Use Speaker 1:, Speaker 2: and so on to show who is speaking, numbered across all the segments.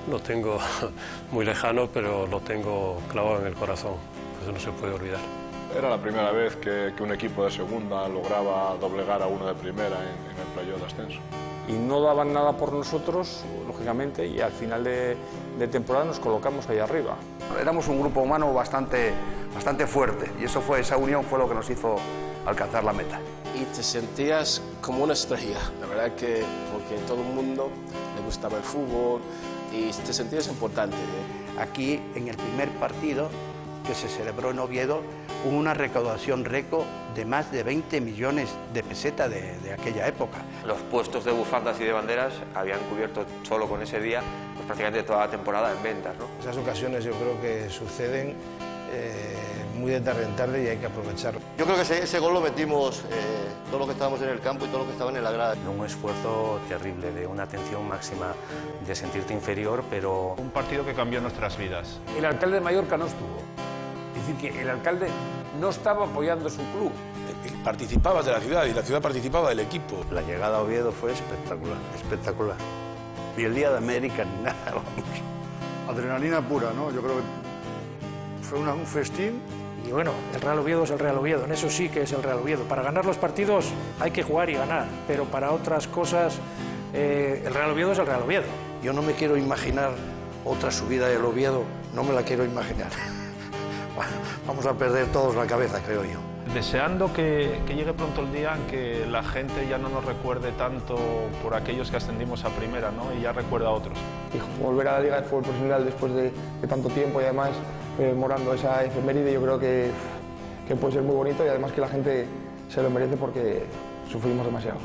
Speaker 1: Lo tengo muy lejano, pero lo tengo clavado en el corazón, eso no se puede olvidar.
Speaker 2: Era la primera vez que un equipo de segunda lograba doblegar a uno de primera en el playoff de ascenso.
Speaker 3: Y no daban nada por nosotros, lógicamente, y al final de temporada nos colocamos ahí arriba.
Speaker 4: Éramos un grupo humano bastante fuerte y esa unión fue lo que nos hizo alcanzar la meta.
Speaker 5: Y te sentías como una estrella, la verdad que porque todo el mundo le gustaba el fútbol y te sentías importante.
Speaker 6: Aquí, en el primer partido que se celebró en Oviedo, hubo una recaudación récord de más de 20 millones de pesetas de aquella época.
Speaker 7: Los puestos de bufandas y de banderas habían cubierto solo con ese día pues prácticamente toda la temporada en ventas, ¿no?
Speaker 8: Esas ocasiones yo creo que suceden muy de tarde en tarde y hay que aprovecharlo.
Speaker 9: Yo creo que ese gol lo metimos todos los que estábamos en el campo y todos los que estaban en la grada.
Speaker 10: Un esfuerzo terrible, de una atención máxima, de sentirte inferior, pero...
Speaker 11: Un partido que cambió nuestras vidas.
Speaker 3: El alcalde de Mallorca no estuvo. Es decir, que el alcalde no estaba apoyando su club.
Speaker 12: Participabas de la ciudad y la ciudad participaba del equipo.
Speaker 6: La llegada a Oviedo fue espectacular, espectacular. Y el día de América ni nada, vamos.
Speaker 4: Adrenalina pura, ¿no? Yo creo que fue un festín.
Speaker 13: Y bueno, el Real Oviedo es el Real Oviedo, en eso sí que es el Real Oviedo. Para ganar los partidos hay que jugar y ganar, pero para otras cosas el Real Oviedo es el Real Oviedo.
Speaker 6: Yo no me quiero imaginar otra subida del Oviedo, no me la quiero imaginar. Vamos a perder todos la cabeza, creo yo.
Speaker 11: Deseando que llegue pronto el día en que la gente ya no nos recuerde tanto por aquellos que ascendimos a primera, ¿no? Y ya recuerda a otros.
Speaker 3: Y volver a la Liga de Fútbol Profesional después de tanto tiempo y además morando esa efeméride, yo creo que puede ser muy bonito y además que la gente se lo merece porque sufrimos demasiado.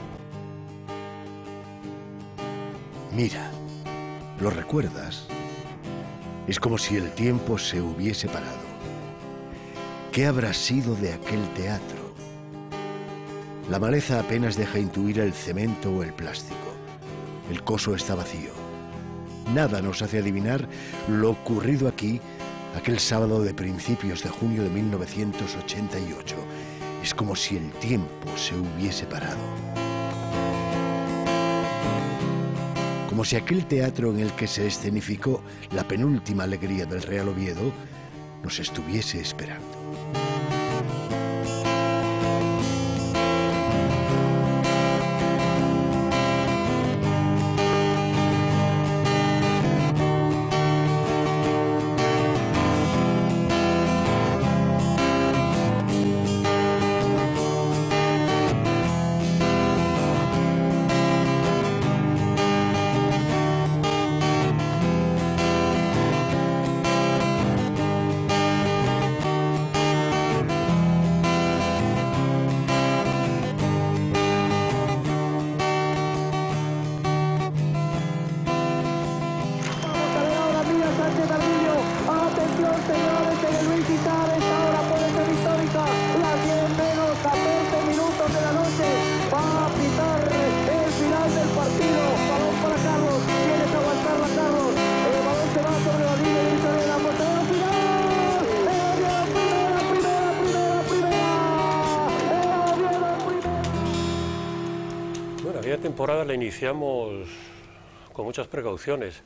Speaker 14: Mira, ¿lo recuerdas? Es como si el tiempo se hubiese parado. ¿Qué habrá sido de aquel teatro? La maleza apenas deja intuir el cemento o el plástico. El coso está vacío. Nada nos hace adivinar lo ocurrido aquí aquel sábado de principios de junio de 1988. Es como si el tiempo se hubiese parado. Como si aquel teatro en el que se escenificó la penúltima alegría del Real Oviedo nos estuviese esperando.
Speaker 1: Aquella temporada la iniciamos con muchas precauciones.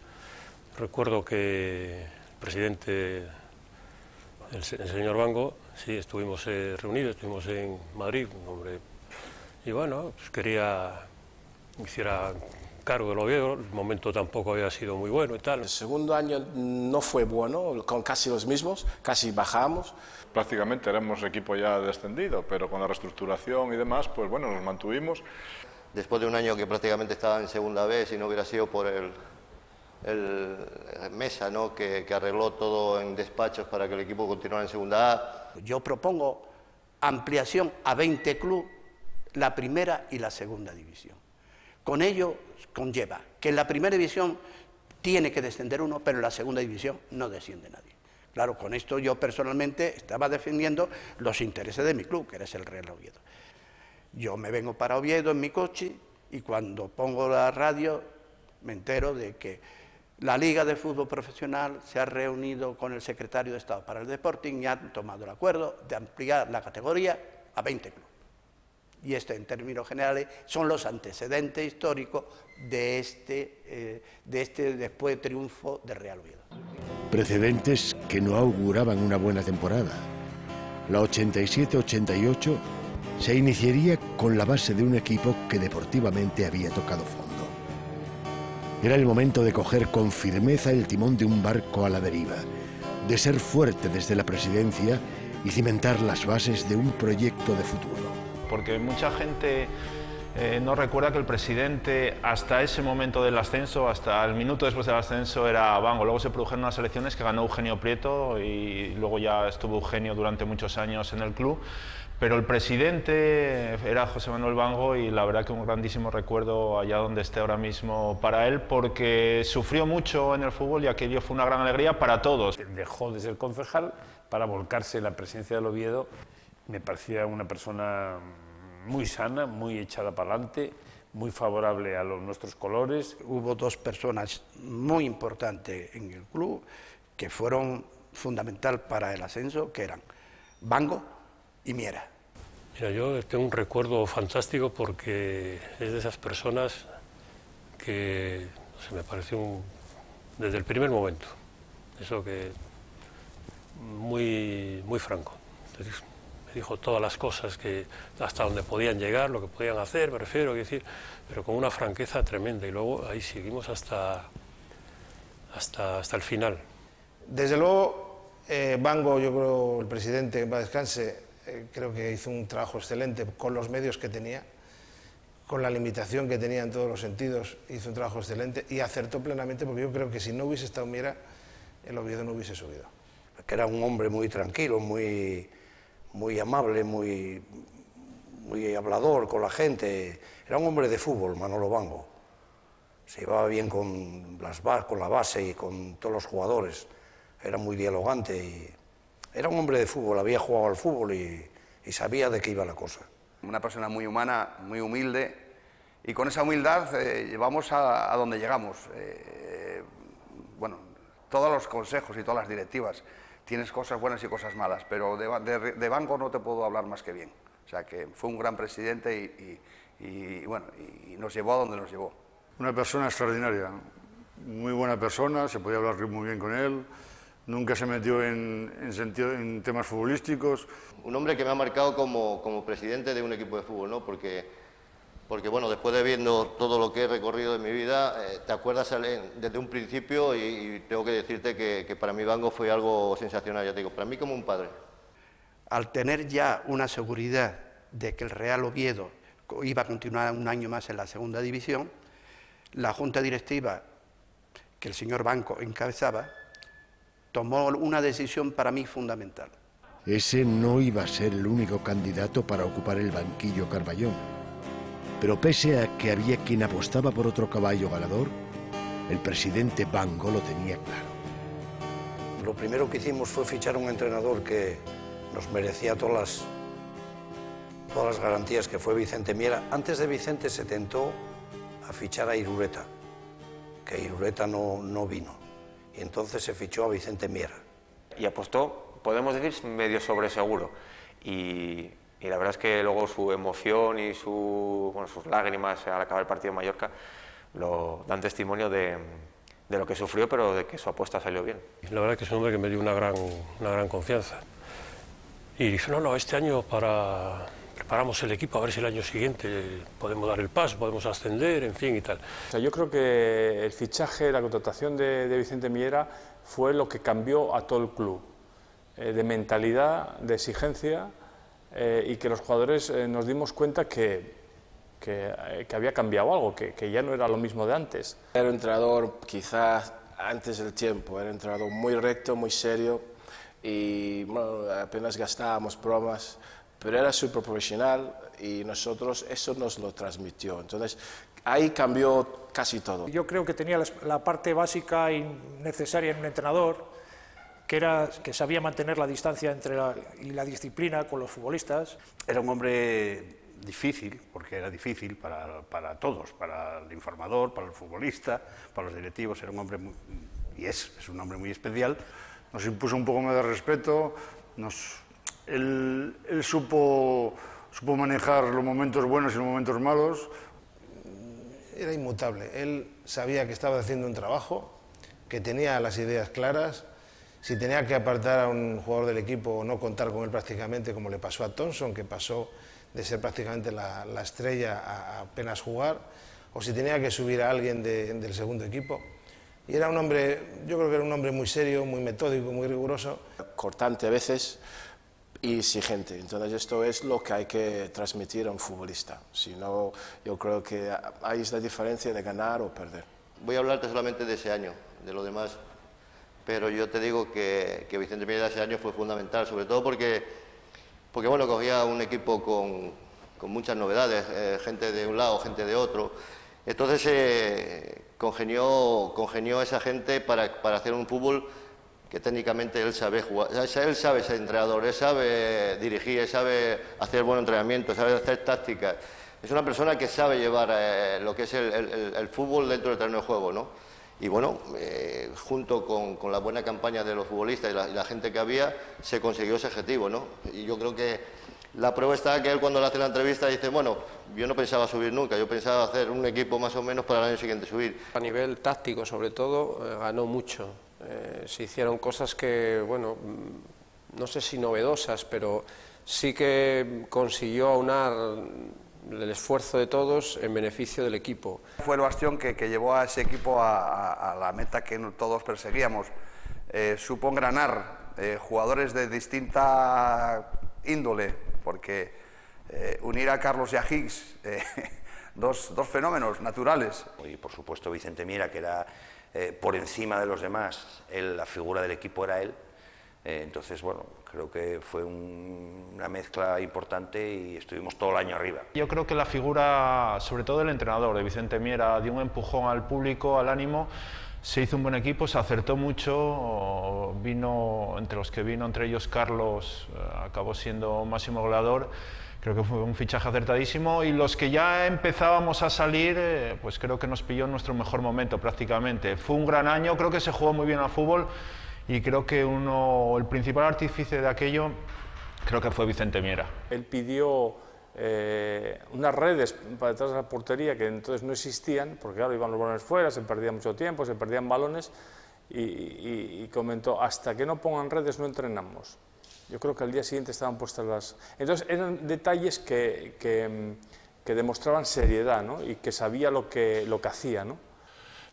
Speaker 1: Recuerdo que el presidente, el señor Vango, sí, estuvimos reunidos, estuvimos en Madrid, hombre, y bueno, pues quería que hiciera cargo del Oviedo, el momento tampoco había sido muy bueno y tal.
Speaker 5: El segundo año no fue bueno, con casi los mismos, casi bajamos.
Speaker 2: Prácticamente éramos equipo ya descendido, pero con la reestructuración y demás, pues bueno, nos mantuvimos.
Speaker 9: Después de un año que prácticamente estaba en segunda vez y no hubiera sido por el Mesa, ¿no? que arregló todo en despachos para que el equipo continuara en segunda A.
Speaker 6: Yo propongo ampliación a 20 clubes, la primera y la segunda división. Con ello conlleva que en la primera división tiene que descender uno, pero en la segunda división no desciende nadie. Claro, con esto yo personalmente estaba defendiendo los intereses de mi club, que era el Real Oviedo. Yo me vengo para Oviedo en mi coche y cuando pongo la radio me entero de que la Liga de Fútbol Profesional se ha reunido con el secretario de Estado para el Deporting y han tomado el acuerdo de ampliar la categoría a 20 clubes. Y esto, en términos generales, son los antecedentes históricos de este después triunfo de Real Oviedo.
Speaker 14: Precedentes que no auguraban una buena temporada. La 87-88 se iniciaría con la base de un equipo que deportivamente había tocado fondo. Era el momento de coger con firmeza el timón de un barco a la deriva, de ser fuerte desde la presidencia y cimentar las bases de un proyecto de futuro.
Speaker 11: Porque mucha gente no recuerda que el presidente hasta ese momento del ascenso, hasta el minuto después del ascenso, era Bango. Luego se produjeron unas elecciones que ganó Eugenio Prieto y luego ya estuvo Eugenio durante muchos años en el club. Pero el presidente era José Manuel Bango y la verdad que un grandísimo recuerdo allá donde esté ahora mismo para él, porque sufrió mucho en el fútbol y aquello fue una gran alegría para todos.
Speaker 15: Dejó de ser concejal para volcarse en la presidencia del Oviedo. Me parecía una persona muy sana, muy echada para adelante, muy favorable a nuestros colores.
Speaker 6: Hubo dos personas muy importantes en el club que fueron fundamental para el ascenso, que eran Bango y Miera.
Speaker 1: Mira, yo tengo un recuerdo fantástico porque es de esas personas que no sé, me pareció desde el primer momento, eso que muy franco. Me dijo todas las cosas, que hasta donde podían llegar, lo que podían hacer, me refiero, decir, pero con una franqueza tremenda, y luego ahí seguimos hasta el final.
Speaker 8: Desde luego, Bango, yo creo, el presidente, que va a descanse, creo que hizo un trabajo excelente con los medios que tenía, con la limitación que tenía en todos los sentidos, hizo un trabajo excelente y acertó plenamente, porque yo creo que si no hubiese estado Miera, el Oviedo no hubiese subido.
Speaker 6: Que era un hombre muy tranquilo, muy amable, muy hablador con la gente. Era un hombre de fútbol, Manolo Bango. Se llevaba bien con la base y con todos los jugadores. Era muy dialogante y era un hombre de fútbol, había jugado al fútbol y sabía de qué iba la cosa.
Speaker 4: Una persona muy humana, muy humilde, y con esa humildad llevamos a donde llegamos. Bueno, todos los consejos y todas las directivas, tienes cosas buenas y cosas malas, pero de Bango no te puedo hablar más que bien. O sea, que fue un gran presidente y nos llevó a donde nos llevó.
Speaker 16: Una persona extraordinaria, muy buena persona, se podía hablar muy bien con él, nunca se metió en temas futbolísticos.
Speaker 9: Un hombre que me ha marcado como presidente de un equipo de fútbol, ¿no? Porque bueno, después de viendo todo lo que he recorrido en mi vida, te acuerdas desde un principio y tengo que decirte que para mí Bango fue algo sensacional, ya te digo, para mí como un padre.
Speaker 6: Al tener ya una seguridad de que el Real Oviedo iba a continuar un año más en la segunda división, la junta directiva que el señor Bango encabezaba tomó una decisión para mí fundamental.
Speaker 14: Ese no iba a ser el único candidato para ocupar el banquillo Carballón. Pero pese a que había quien apostaba por otro caballo ganador, el presidente Bango lo tenía claro.
Speaker 6: Lo primero que hicimos fue fichar un entrenador que nos merecía todas las garantías, que fue Vicente Miera. Antes de Vicente se tentó a fichar a Irureta, que Irureta no vino, y entonces se fichó a Vicente Miera.
Speaker 7: Y apostó, podemos decir, medio sobre seguro. Y la verdad es que luego su emoción y sus lágrimas al acabar el partido de Mallorca dan testimonio de lo que sufrió, pero de que su apuesta salió bien.
Speaker 1: La verdad es que es un hombre que me dio una gran confianza. Y dije, no, este año preparamos el equipo, a ver si el año siguiente podemos dar el paso, podemos ascender, en fin y tal.
Speaker 17: O sea, yo creo que el fichaje, la contratación de Vicente Miera fue lo que cambió a todo el club, de mentalidad, de exigencia, y que los jugadores nos dimos cuenta que había cambiado algo, que ya no era lo mismo de antes.
Speaker 5: Era un entrenador quizás antes del tiempo, era un entrenador muy recto, muy serio y bueno, apenas gastábamos bromas, pero era súper profesional y nosotros eso nos lo transmitió. Entonces ahí cambió casi todo.
Speaker 13: Yo creo que tenía la parte básica y necesaria en un entrenador, que era que sabía mantener la distancia entre la disciplina con los futbolistas.
Speaker 18: Era un hombre difícil, porque era difícil para todos, para el informador, para el futbolista, para los directivos. Era un hombre es un hombre muy especial.
Speaker 16: Nos impuso un poco más de respeto, él supo supo manejar los momentos buenos y los momentos malos.
Speaker 8: Era inmutable. Él sabía que estaba haciendo un trabajo, que tenía las ideas claras. Si tenía que apartar a un jugador del equipo o no contar con él prácticamente, como le pasó a Thompson, que pasó de ser prácticamente la estrella a apenas jugar, o si tenía que subir a alguien del segundo equipo. Y era un hombre, yo creo que era un hombre muy serio, muy metódico, muy riguroso.
Speaker 5: Cortante a veces y exigente. Entonces esto es lo que hay que transmitir a un futbolista. Si no, yo creo que ahí es la diferencia de ganar o perder.
Speaker 9: Voy a hablarte solamente de ese año, de lo demás, pero yo te digo que Vicente Miera ese año fue fundamental, sobre todo porque bueno, cogía un equipo con muchas novedades, gente de un lado, gente de otro. Entonces congenió esa gente para hacer un fútbol que técnicamente él sabe jugar, él sabe ser entrenador, él sabe dirigir, él sabe hacer buen entrenamiento, sabe hacer tácticas. Es una persona que sabe llevar lo que es el fútbol dentro del terreno de juego, ¿no? Y bueno, junto con la buena campaña de los futbolistas y la gente que había, se consiguió ese objetivo, ¿no? Y yo creo que la prueba está que él, cuando le hace la entrevista, dice, bueno, yo no pensaba subir nunca, yo pensaba hacer un equipo más o menos para el año siguiente subir.
Speaker 19: A nivel táctico, sobre todo, ganó mucho. Se hicieron cosas que, bueno, no sé si novedosas, pero sí que consiguió aunar el esfuerzo de todos en beneficio del equipo.
Speaker 4: Fue el bastión que llevó a ese equipo a la meta que todos perseguíamos. Supo engranar jugadores de distinta índole, porque unir a Carlos y a Higgs, dos fenómenos naturales.
Speaker 20: Y por supuesto Vicente Miera, que era por encima de los demás, la figura del equipo era él. Entonces, bueno, creo que fue una mezcla importante y estuvimos todo el año arriba.
Speaker 11: Yo creo que la figura, sobre todo el entrenador de Vicente Miera, dio un empujón al público, al ánimo. Se hizo un buen equipo, se acertó mucho, entre los que vino, entre ellos Carlos, acabó siendo máximo goleador. Creo que fue un fichaje acertadísimo, y los que ya empezábamos a salir, pues creo que nos pilló en nuestro mejor momento prácticamente. Fue un gran año, creo que se jugó muy bien al fútbol, y creo que el principal artífice de aquello, creo que fue Vicente Miera.
Speaker 17: Él pidió unas redes para detrás de la portería que entonces no existían, porque claro, iban los balones fuera, se perdía mucho tiempo, se perdían balones, y comentó, hasta que no pongan redes no entrenamos. Yo creo que al día siguiente estaban puestas las... Entonces eran detalles que demostraban seriedad, ¿no? Y que sabía lo que hacía, ¿no?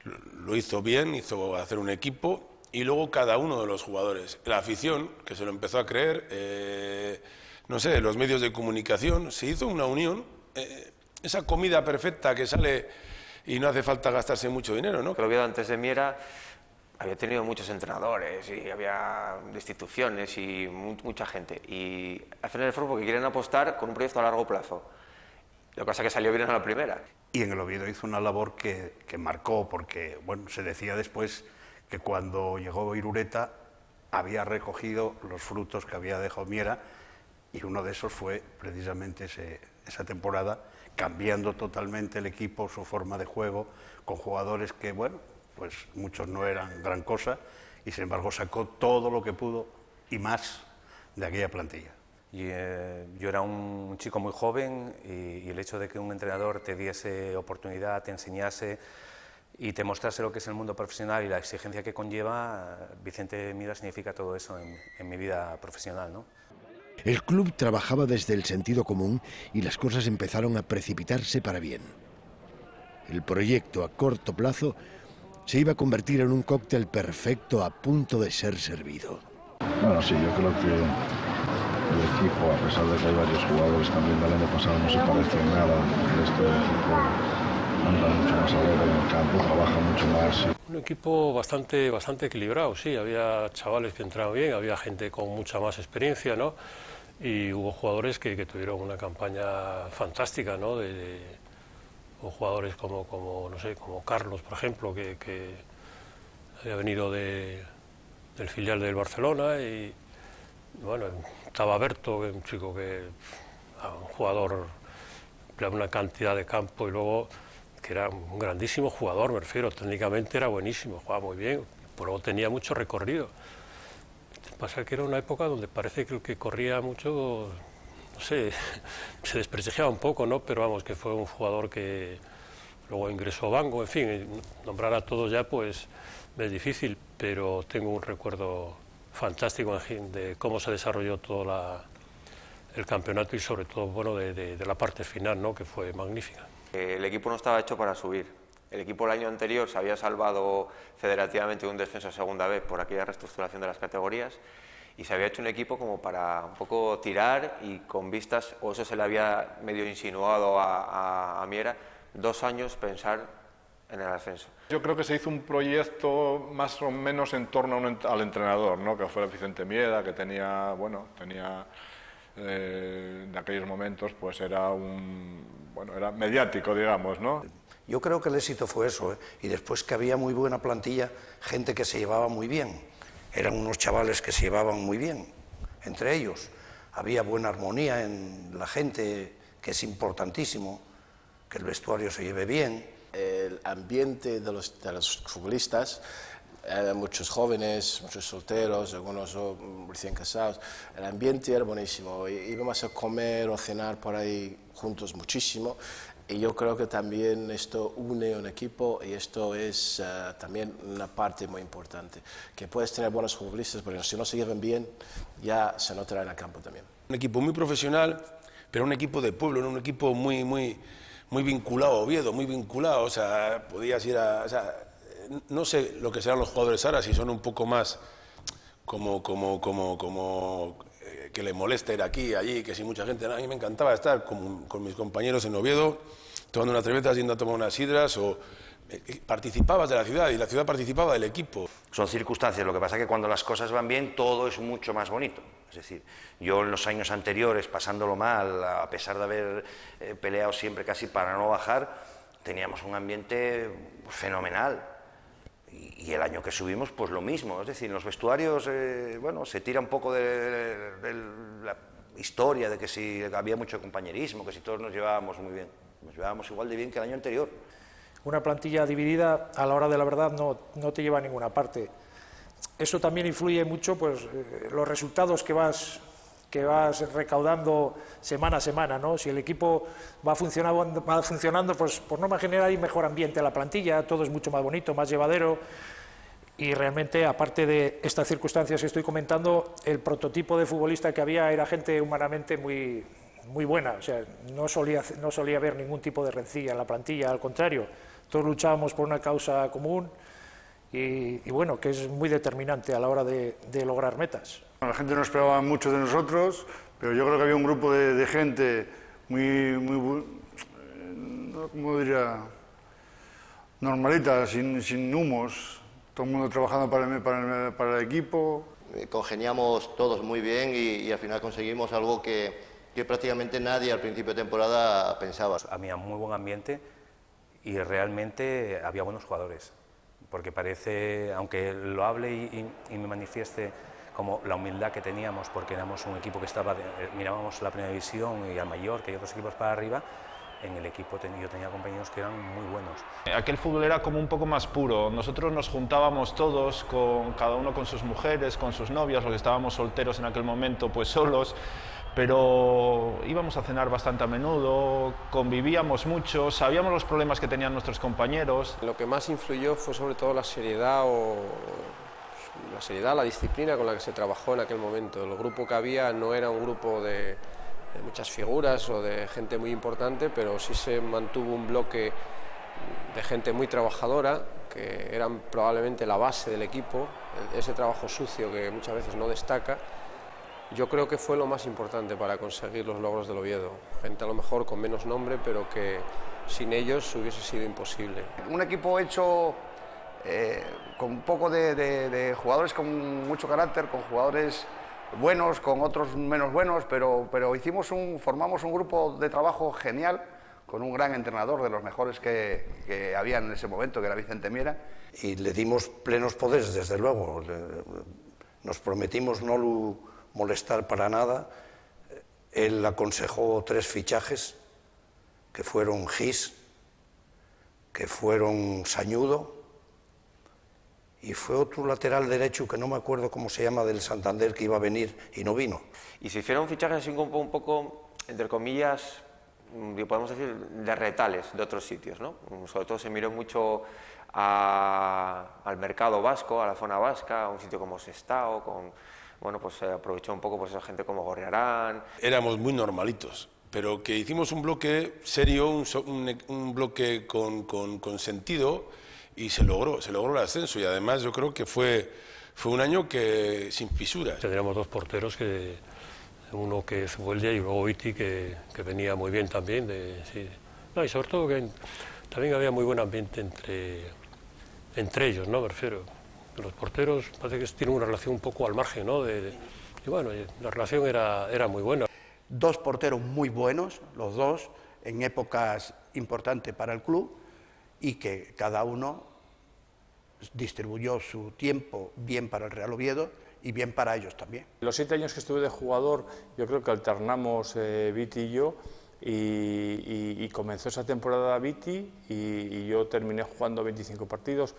Speaker 12: Lo hizo bien, hizo hacer un equipo, y luego cada uno de los jugadores, la afición, que se lo empezó a creer, no sé, los medios de comunicación, se hizo una unión, esa comida perfecta que sale y no hace falta gastarse mucho dinero, ¿no?
Speaker 7: El Oviedo antes de Miera había tenido muchos entrenadores y había instituciones y mucha gente, y al final el fútbol porque quieren apostar con un proyecto a largo plazo. Lo que pasa es que salió bien en la primera.
Speaker 18: Y en el Oviedo hizo una labor que marcó, porque bueno, se decía después que cuando llegó Irureta había recogido los frutos que había dejado Miera, y uno de esos fue precisamente esa temporada, cambiando totalmente el equipo, su forma de juego, con jugadores que, bueno, pues muchos no eran gran cosa, y sin embargo sacó todo lo que pudo y más de aquella plantilla.
Speaker 10: Yo era un chico muy joven, y el hecho de que un entrenador te diese oportunidad, te enseñase y te mostrase lo que es el mundo profesional y la exigencia que conlleva, Vicente Miera significa todo eso en mi vida profesional, ¿no?
Speaker 14: El club trabajaba desde el sentido común y las cosas empezaron a precipitarse para bien. El proyecto a corto plazo se iba a convertir en un cóctel perfecto a punto de ser servido.
Speaker 2: Bueno, sí, yo creo que el equipo, a pesar de que hay varios jugadores también del año pasado, no se parece en nada. Este equipo anda mucho más alegre en el campo, trabaja mucho más. Sí.
Speaker 1: Un equipo bastante equilibrado, sí. Había chavales que entraban bien, había gente con mucha más experiencia, ¿no? Y hubo jugadores que tuvieron una campaña fantástica, ¿no? O jugadores como no sé, como Carlos, por ejemplo, que había venido del filial del Barcelona, y bueno, estaba Berto, un chico un jugador de una cantidad de campo, y luego que era un grandísimo jugador, me refiero, técnicamente era buenísimo, jugaba muy bien, pero luego tenía mucho recorrido. Lo que pasa es que era una época donde parece que corría mucho no sé, se desprestigiaba un poco, ¿no? Pero vamos, que fue un jugador que luego ingresó a Bango, en fin, nombrar a todos ya pues es difícil, pero tengo un recuerdo fantástico de cómo se desarrolló todo el campeonato y sobre todo, bueno, de la parte final, ¿no? Que fue magnífica.
Speaker 7: El equipo no estaba hecho para subir. El equipo el año anterior se había salvado federativamente de un descenso a segunda vez por aquella reestructuración de las categorías y se había hecho un equipo como para un poco tirar y con vistas, o eso se le había medio insinuado a Miera, 2 años pensar en el ascenso.
Speaker 17: Yo creo que se hizo un proyecto más o menos en torno al entrenador, ¿no? Que fue Vicente Miera, que tenía, bueno, en aquellos momentos pues era era mediático, digamos, ¿no?
Speaker 6: Yo creo que el éxito fue eso, ¿eh? Y después que había muy buena plantilla, gente que se llevaba muy bien. Eran unos chavales que se llevaban muy bien entre ellos. Había buena armonía en la gente, que es importantísimo, que el vestuario se lleve bien.
Speaker 5: El ambiente de los futbolistas, muchos jóvenes, muchos solteros, algunos recién casados, el ambiente era buenísimo. Íbamos a comer o cenar por ahí juntos muchísimo. Y yo creo que también esto une un equipo y esto es también una parte muy importante. Que puedes tener buenos futbolistas, pero si no se llevan bien, ya se notará en el campo también.
Speaker 12: Un equipo muy profesional, pero un equipo de pueblo, ¿no? Un equipo muy vinculado a Oviedo, muy vinculado. O sea, podías ir a... O sea, no sé lo que serán los jugadores ahora, si son un poco más como que le molesta ir aquí, allí, que si mucha gente... A mí me encantaba estar con mis compañeros en Oviedo, tomando unas cervezas, yendo a tomar unas sidras, o participabas de la ciudad y la ciudad participaba del equipo.
Speaker 20: Son circunstancias, lo que pasa es que cuando las cosas van bien todo es mucho más bonito. Es decir, yo en los años anteriores, pasándolo mal, a pesar de haber peleado siempre casi para no bajar, teníamos un ambiente fenomenal. Y el año que subimos, pues lo mismo. Es decir, en los vestuarios, bueno, se tira un poco de la historia de que si había mucho compañerismo, que si todos nos llevábamos muy bien. Nos llevábamos igual de bien que el año anterior.
Speaker 13: Una plantilla dividida, a la hora de la verdad, no te lleva a ninguna parte. Eso también influye mucho, pues, los resultados que vas recaudando semana a semana, ¿no? Si el equipo va funcionando, pues no va a generar un mejor ambiente a la plantilla, todo es mucho más bonito, más llevadero, y realmente, aparte de estas circunstancias que estoy comentando, el prototipo de futbolista que había era gente humanamente muy buena, o sea, no solía haber ningún tipo de rencilla en la plantilla, al contrario, todos luchábamos por una causa común y bueno, que es muy determinante a la hora de lograr metas.
Speaker 16: La gente no esperaba mucho de nosotros, pero yo creo que había un grupo de gente ¿cómo diría? Normalita, sin humos, todo el mundo trabajando para el equipo.
Speaker 9: Congeniamos todos muy bien y al final conseguimos algo que prácticamente nadie al principio de temporada pensaba.
Speaker 10: Había muy buen ambiente y realmente había buenos jugadores, porque parece, aunque lo hable y me manifieste como la humildad que teníamos, porque éramos un equipo que mirábamos la primera división y al mayor, que hay otros equipos para arriba, en el equipo yo tenía compañeros que eran muy buenos.
Speaker 11: Aquel fútbol era como un poco más puro. Nosotros nos juntábamos todos, cada uno con sus mujeres, con sus novias, los que estábamos solteros en aquel momento, pues solos, pero íbamos a cenar bastante a menudo, convivíamos mucho, sabíamos los problemas que tenían nuestros compañeros.
Speaker 19: Lo que más influyó fue sobre todo la seriedad, la disciplina con la que se trabajó en aquel momento. El grupo que había no era un grupo de muchas figuras o de gente muy importante, pero sí se mantuvo un bloque de gente muy trabajadora, que eran probablemente la base del equipo, ese trabajo sucio que muchas veces no destaca. Yo creo que fue lo más importante para conseguir los logros del Oviedo. Gente a lo mejor con menos nombre, pero que sin ellos hubiese sido imposible.
Speaker 4: Un equipo hecho con un poco de jugadores con mucho carácter, con jugadores buenos, con otros menos buenos, pero formamos un grupo de trabajo genial, con un gran entrenador, de los mejores que había en ese momento, que era Vicente Miera.
Speaker 6: Y le dimos plenos poderes, desde luego. Nos prometimos no molestar para nada. Él aconsejó 3 fichajes, que fueron Gis, que fueron Sañudo, y fue otro lateral derecho que no me acuerdo cómo se llama, del Santander, que iba a venir y no vino.
Speaker 7: Y se hicieron fichajes así un poco entre comillas, podemos decir, de retales de otros sitios, ¿no? Sobre todo se miró mucho al mercado vasco, a la zona vasca, a un sitio como Sestao, bueno, pues se aprovechó un poco pues esa gente como Gorriarán.
Speaker 12: Éramos muy normalitos, pero que hicimos un bloque serio, un bloque con sentido, y se logró el ascenso, y además yo creo que fue un año que sin fisuras.
Speaker 1: Teníamos dos porteros, uno que es Zueldia y luego Viti, que venía muy bien también. Sí. No, y sobre todo que también había muy buen ambiente entre ellos, ¿no? Me refiero. Los porteros parece que tienen una relación un poco al margen, ¿no? Y bueno, la relación era muy buena.
Speaker 6: Dos porteros muy buenos, los dos, en épocas importantes para el club, y que cada uno distribuyó su tiempo bien para el Real Oviedo y bien para ellos también.
Speaker 17: Los 7 años que estuve de jugador, yo creo que alternamos Viti y yo, y comenzó esa temporada Viti y yo terminé jugando 25 partidos.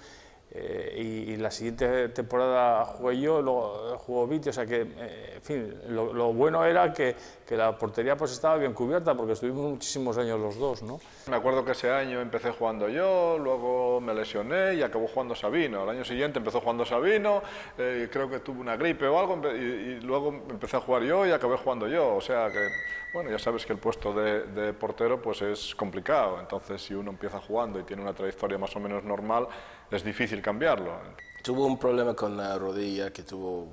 Speaker 17: Y la siguiente temporada jugué yo, luego jugó Viti, o sea que, en fin, lo bueno era que la portería pues estaba bien cubierta, porque estuvimos muchísimos años los dos, ¿no?
Speaker 11: Me acuerdo que ese año empecé jugando yo, luego me lesioné y acabó jugando Sabino. Al año siguiente empezó jugando Sabino, creo que tuve una gripe o algo, y luego empecé a jugar yo y acabé jugando yo, o sea que, bueno, ya sabes que el puesto de portero pues es complicado, entonces si uno empieza jugando y tiene una trayectoria más o menos normal, es difícil cambiarlo.
Speaker 5: Tuvo un problema con la rodilla, que tuvo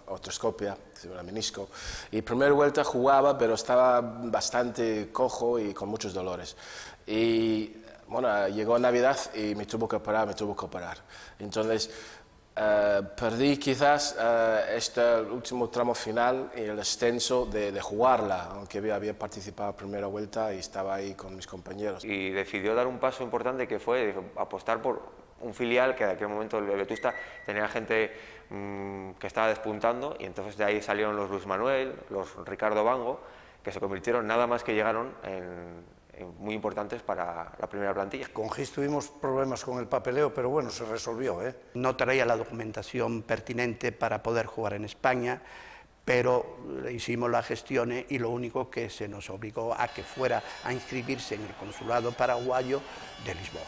Speaker 5: artroscopia, una menisco, y primera vuelta jugaba, pero estaba bastante cojo y con muchos dolores. Y bueno, llegó Navidad y me tuvo que operar. Entonces, perdí quizás este último tramo final y el ascenso de jugarla, aunque había participado en primera vuelta y estaba ahí con mis compañeros.
Speaker 7: Y decidió dar un paso importante, que fue apostar por un filial que en aquel momento el Vetusta tenía gente que estaba despuntando, y entonces de ahí salieron los Luis Manuel, los Ricardo Bango, que se convirtieron, nada más que llegaron, en muy importantes para la primera plantilla.
Speaker 6: Con Gis tuvimos problemas con el papeleo, pero bueno, se resolvió, ¿eh? No traía la documentación pertinente para poder jugar en España, pero hicimos las gestiones y lo único que se nos obligó a que fuera a inscribirse en el consulado paraguayo de Lisboa,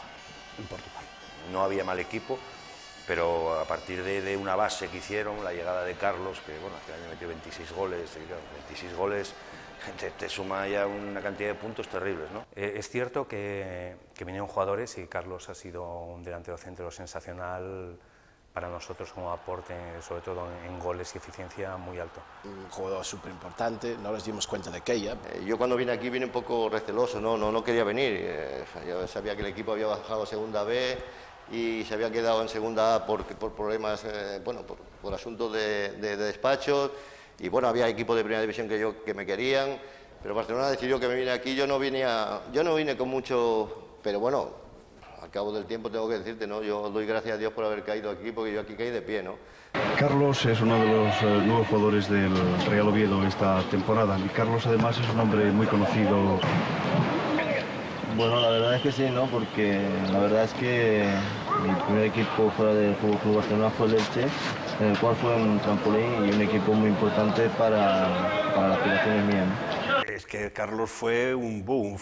Speaker 6: en Portugal.
Speaker 20: No había mal equipo, pero a partir de una base que hicieron, la llegada de Carlos, que bueno, este año metió 26 goles, y claro, 26 goles te suma ya una cantidad de puntos terribles, ¿no?
Speaker 10: Es cierto que vinieron jugadores, y Carlos ha sido un delantero centro sensacional para nosotros como aporte, sobre todo en goles y eficiencia, muy alto.
Speaker 5: Un jugador súper importante, no nos dimos cuenta de aquella.
Speaker 9: Yo cuando vine aquí vine un poco receloso, no quería venir. Yo sabía que el equipo había bajado a segunda B y se había quedado en segunda A por problemas, bueno, por asuntos de despachos. Y bueno, había equipos de primera división que me querían, pero Barcelona decidió que me vine aquí. Yo no vine con mucho, pero bueno, al cabo del tiempo tengo que decirte, ¿no? Yo doy gracias a Dios por haber caído aquí, porque yo aquí caí de pie, ¿no?
Speaker 2: Carlos es uno de los nuevos jugadores del Real Oviedo esta temporada, y Carlos además es un hombre muy conocido.
Speaker 21: Bueno, la verdad es que sí, ¿no? Porque la verdad es que mi primer equipo fuera del Fútbol Club Barcelona fue el Elche, en el cual fue un trampolín y un equipo muy importante para las aspiraciones mías, ¿no?
Speaker 18: Es que Carlos fue un boom,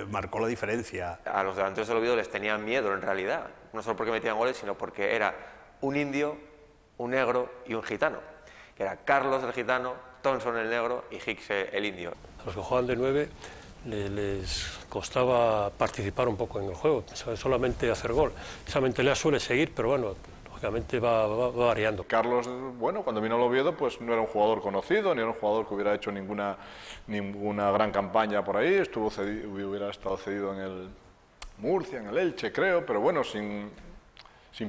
Speaker 18: marcó la diferencia.
Speaker 7: A los delanteros del Oviedo les tenían miedo, en realidad, no solo porque metían goles, sino porque era un indio, un negro y un gitano, que era Carlos el gitano, Thompson el negro y Hicks el indio.
Speaker 1: A los que juegan de 9 les costaba participar un poco en el juego, solamente hacer gol. Esa mentalidad suele seguir, pero bueno, lógicamente va variando.
Speaker 11: Carlos, bueno, cuando vino al Oviedo, pues no era un jugador conocido, ni era un jugador que hubiera hecho ninguna gran campaña por ahí. Hubiera estado cedido en el Murcia, en el Elche, creo, pero bueno, sin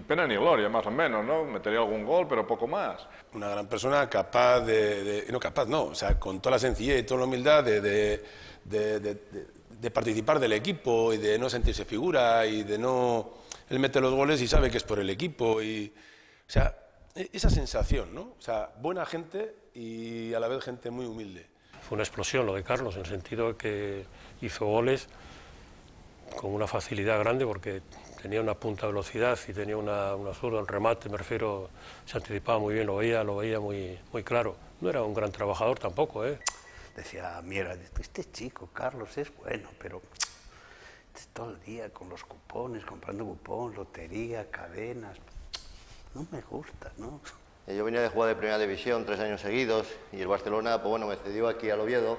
Speaker 11: pena ni gloria, más o menos, ¿no? Metería algún gol, pero poco más.
Speaker 12: Una gran persona capaz o sea, con toda la sencillez y toda la humildad de participar del equipo y de no sentirse figura y de no... Él mete los goles y sabe que es por el equipo y... O sea, esa sensación, ¿no? O sea, buena gente y a la vez gente muy humilde.
Speaker 1: Fue una explosión lo de Carlos, en el sentido de que hizo goles con una facilidad grande, porque tenía una punta de velocidad y tenía una zurda, el remate, me refiero, se anticipaba muy bien, lo veía muy claro. No era un gran trabajador tampoco, ¿eh?
Speaker 18: decía Miera, este chico, Carlos, es bueno, pero todo el día con los cupones, comprando cupón, lotería, cadenas, no me gusta, ¿no?
Speaker 9: Yo venía de jugar de Primera División 3 años seguidos y el Barcelona, pues bueno, me cedió aquí al Oviedo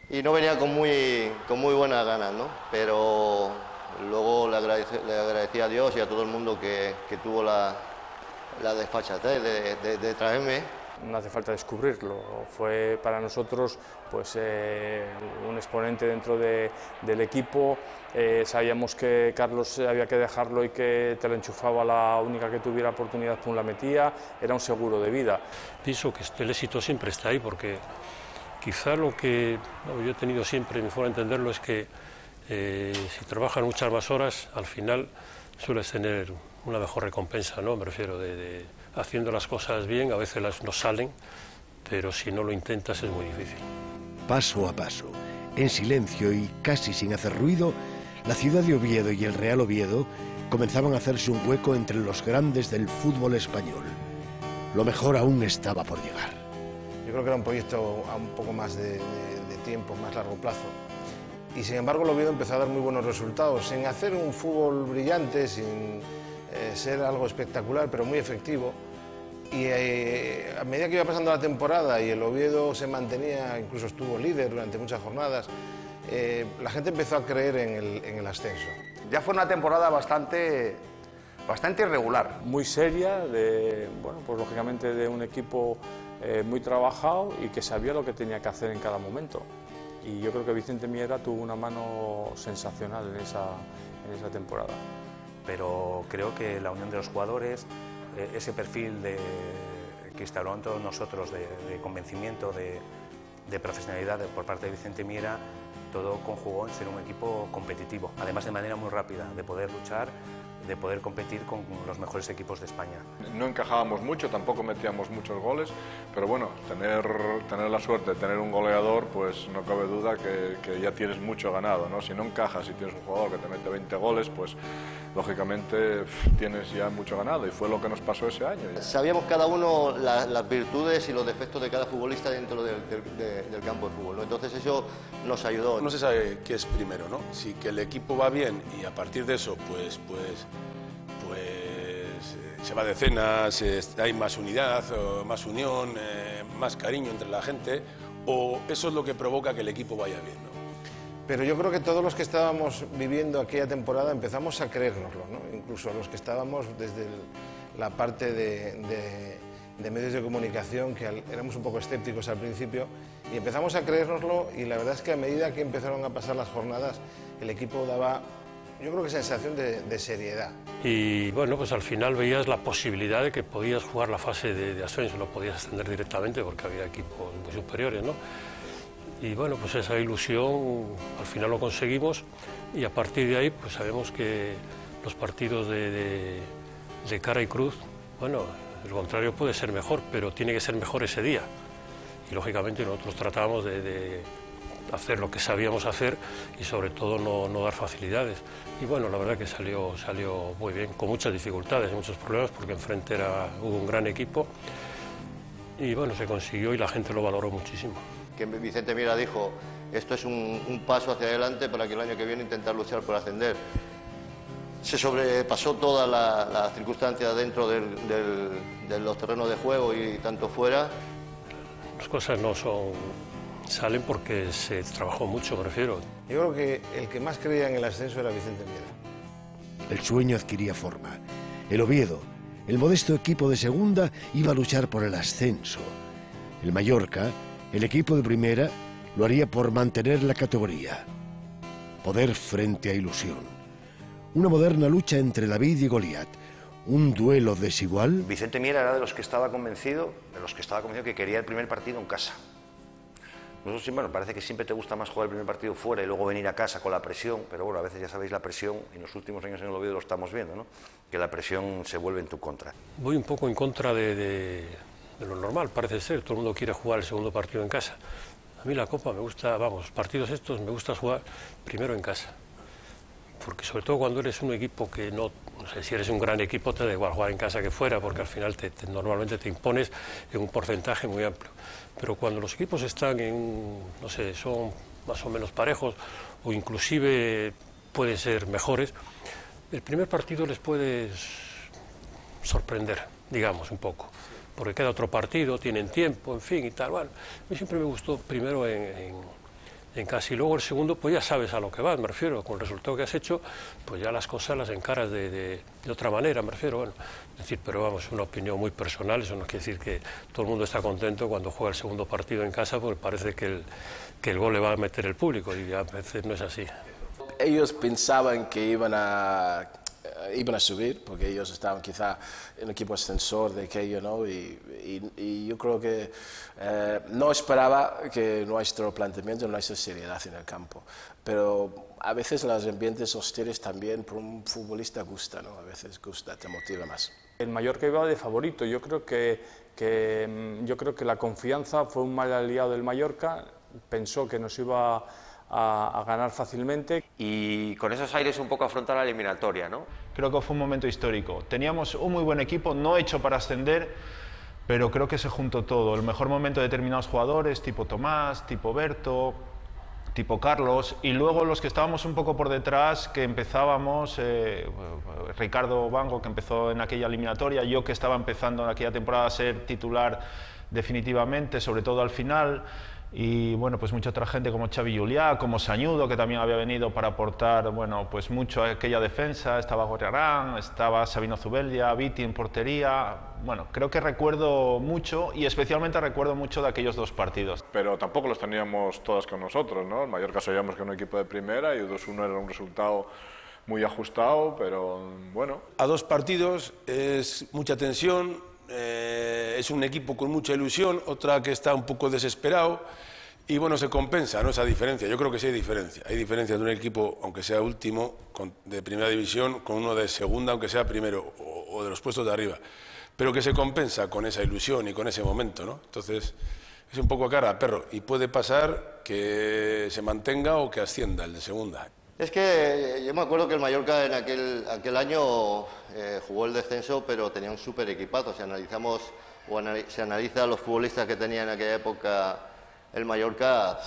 Speaker 9: y no venía con muy buenas ganas, ¿no? Pero luego le agradecí a Dios y a todo el mundo que tuvo la desfachatez de traerme.
Speaker 17: No hace falta descubrirlo, fue para nosotros pues, un exponente dentro del equipo, sabíamos que Carlos había que dejarlo y que te lo enchufaba la única que tuviera oportunidad, pum, la metía, era un seguro de vida.
Speaker 1: Pienso que el éxito siempre está ahí porque quizá lo que yo he tenido siempre, mi forma de entenderlo, es que si trabajas muchas más horas, al final sueles tener una mejor recompensa, ¿no? Me refiero de haciendo las cosas bien, a veces no salen, pero si no lo intentas es muy difícil.
Speaker 14: Paso a paso, en silencio y casi sin hacer ruido, la ciudad de Oviedo y el Real Oviedo comenzaban a hacerse un hueco entre los grandes del fútbol español. Lo mejor aún estaba por llegar.
Speaker 8: Yo creo que era un proyecto a un poco más de tiempo, más largo plazo. Y sin embargo el Oviedo empezó a dar muy buenos resultados, sin hacer un fútbol brillante, sin ser algo espectacular, pero muy efectivo. Y a medida que iba pasando la temporada y el Oviedo se mantenía, incluso estuvo líder durante muchas jornadas, la gente empezó a creer en el ascenso.
Speaker 4: Ya fue una temporada bastante irregular.
Speaker 17: Muy seria, bueno, pues lógicamente de un equipo muy trabajado y que sabía lo que tenía que hacer en cada momento. Y yo creo que Vicente Miera tuvo una mano sensacional en esa temporada.
Speaker 10: Pero creo que la unión de los jugadores, ese perfil que instauró en todos nosotros de convencimiento, de profesionalidad por parte de Vicente Miera, todo conjugó en ser un equipo competitivo, además de manera muy rápida, de poder luchar, de poder competir con los mejores equipos de España.
Speaker 3: No encajábamos mucho, tampoco metíamos muchos goles, pero bueno, tener la suerte de tener un goleador, pues no cabe duda que ya tienes mucho ganado, ¿no? Si no encajas y tienes un jugador que te mete 20 goles, pues lógicamente tienes ya mucho ganado y fue lo que nos pasó ese año.
Speaker 9: Sabíamos cada uno las virtudes y los defectos de cada futbolista dentro del campo de fútbol, ¿no? Entonces eso nos ayudó.
Speaker 12: No se sabe qué es primero, ¿no? Si que el equipo va bien y a partir de eso pues se va de cenas, hay más unidad, más unión, más cariño entre la gente, o eso es lo que provoca que el equipo vaya bien, ¿no?
Speaker 8: Pero yo creo que todos los que estábamos viviendo aquella temporada empezamos a creérnoslo, ¿no? Incluso los que estábamos desde la parte de medios de comunicación, que éramos un poco escépticos al principio, y empezamos a creérnoslo, y la verdad es que a medida que empezaron a pasar las jornadas, el equipo daba, yo creo que sensación de seriedad.
Speaker 1: Y bueno, pues al final veías la posibilidad de que podías jugar la fase de ascenso, no podías ascender directamente porque había equipos muy superiores, ¿no? Y bueno, pues esa ilusión al final lo conseguimos y a partir de ahí pues sabemos que los partidos de cara y cruz, bueno, el contrario puede ser mejor, pero tiene que ser mejor ese día. Y lógicamente nosotros tratamos de hacer lo que sabíamos hacer y sobre todo no dar facilidades. Y bueno, la verdad que salió muy bien, con muchas dificultades y muchos problemas porque enfrente hubo un gran equipo y bueno, se consiguió y la gente lo valoró muchísimo.
Speaker 9: Que Vicente Miera dijo, esto es un paso hacia adelante para que el año que viene intentar luchar por ascender. Se sobrepasó todas las circunstancias dentro de los terrenos de juego y tanto fuera.
Speaker 1: Las cosas salen porque se trabajó mucho, me refiero.
Speaker 8: Yo creo que el que más creía en el ascenso era Vicente Miera.
Speaker 14: El sueño adquiría forma. El Oviedo, el modesto equipo de segunda, iba a luchar por el ascenso. El Mallorca, el equipo de primera, lo haría por mantener la categoría. Poder frente a ilusión. Una moderna lucha entre David y Goliat. Un duelo desigual.
Speaker 20: Vicente Miera era de los que estaba convencido que quería el primer partido en casa. Nosotros, bueno, parece que siempre te gusta más jugar el primer partido fuera y luego venir a casa con la presión, pero bueno, a veces ya sabéis la presión, y en los últimos años en el Oviedo lo estamos viendo, ¿no? Que la presión se vuelve en tu contra.
Speaker 1: Voy un poco en contra de lo normal, parece ser, todo el mundo quiere jugar el segundo partido en casa. A mí la Copa me gusta, vamos, partidos estos me gusta jugar primero en casa, porque sobre todo cuando eres un equipo que no sé, si eres un gran equipo te da igual jugar en casa que fuera, porque al final normalmente te impones en un porcentaje muy amplio. Pero cuando los equipos están en no sé, son más o menos parejos, o inclusive pueden ser mejores, el primer partido les puedes sorprender, digamos, un poco, porque queda otro partido, tienen tiempo, en fin, y tal. Bueno, a mí siempre me gustó primero en casa, y luego el segundo, pues ya sabes a lo que vas, me refiero, con el resultado que has hecho, pues ya las cosas las encaras de otra manera, me refiero, bueno, es decir, pero vamos, es una opinión muy personal, eso no quiere decir que todo el mundo está contento cuando juega el segundo partido en casa, porque parece que el gol le va a meter el público, y a veces no es así.
Speaker 5: Ellos pensaban que iban a subir, porque ellos estaban quizá en un equipo ascensor de aquello, ¿no? Y yo creo que no esperaba que nuestro planteamiento, nuestra seriedad en el campo, pero a veces los ambientes hostiles también por un futbolista gusta, ¿no? A veces gusta, te motiva más.
Speaker 17: El Mallorca iba de favorito. Yo creo que la confianza fue un mal aliado del Mallorca, pensó que nos iba a ganar fácilmente.
Speaker 7: Y con esos aires un poco afrontar la eliminatoria, ¿no?
Speaker 11: Creo que fue un momento histórico. Teníamos un muy buen equipo, no hecho para ascender, pero creo que se juntó todo. El mejor momento de determinados jugadores, tipo Tomás, tipo Berto, tipo Carlos, y luego los que estábamos un poco por detrás, que empezábamos, Ricardo Bango, que empezó en aquella eliminatoria, yo que estaba empezando en aquella temporada a ser titular definitivamente, sobre todo al final. Y bueno, pues mucha otra gente como Xavi Juliá, como Sañudo, que también había venido para aportar, bueno, pues mucho a aquella defensa. Estaba Gorriarán, estaba Sabino Zubeldia, Viti en portería. Bueno, creo que recuerdo mucho, y especialmente recuerdo mucho de aquellos dos partidos.
Speaker 3: Pero tampoco los teníamos todas con nosotros, ¿no? El Mallorca sabíamos que era un equipo de primera y 2-1 era un resultado muy ajustado, pero bueno.
Speaker 12: A dos partidos es mucha tensión. Es un equipo con mucha ilusión, otra que está un poco desesperado, y bueno, se compensa, ¿no? Esa diferencia. Yo creo que sí hay diferencia. Hay diferencia de un equipo, aunque sea último, de primera división, con uno de segunda, aunque sea primero, o de los puestos de arriba, pero que se compensa con esa ilusión y con ese momento, ¿no? Entonces, es un poco cara a perro, y puede pasar que se mantenga o que ascienda el de segunda.
Speaker 9: Es que yo me acuerdo que el Mallorca en aquel año jugó el descenso, pero tenía un súper equipazo. Si analizamos se analiza los futbolistas que tenía en aquella época el Mallorca.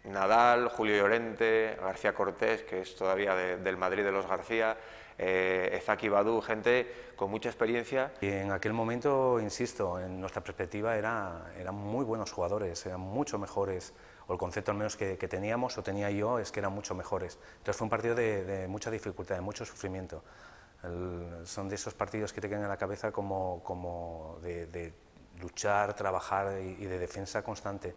Speaker 7: Nadal, Julio Llorente, García Cortés, que es todavía del Madrid de los García, Ezaki Badu, gente con mucha experiencia.
Speaker 10: Y en aquel momento, insisto, en nuestra perspectiva eran muy buenos jugadores, eran mucho mejores, o el concepto al menos que teníamos, o tenía yo, es que eran mucho mejores. Entonces fue un partido de mucha dificultad, de mucho sufrimiento. Son de esos partidos que te quedan en la cabeza como de luchar, trabajar y de defensa constante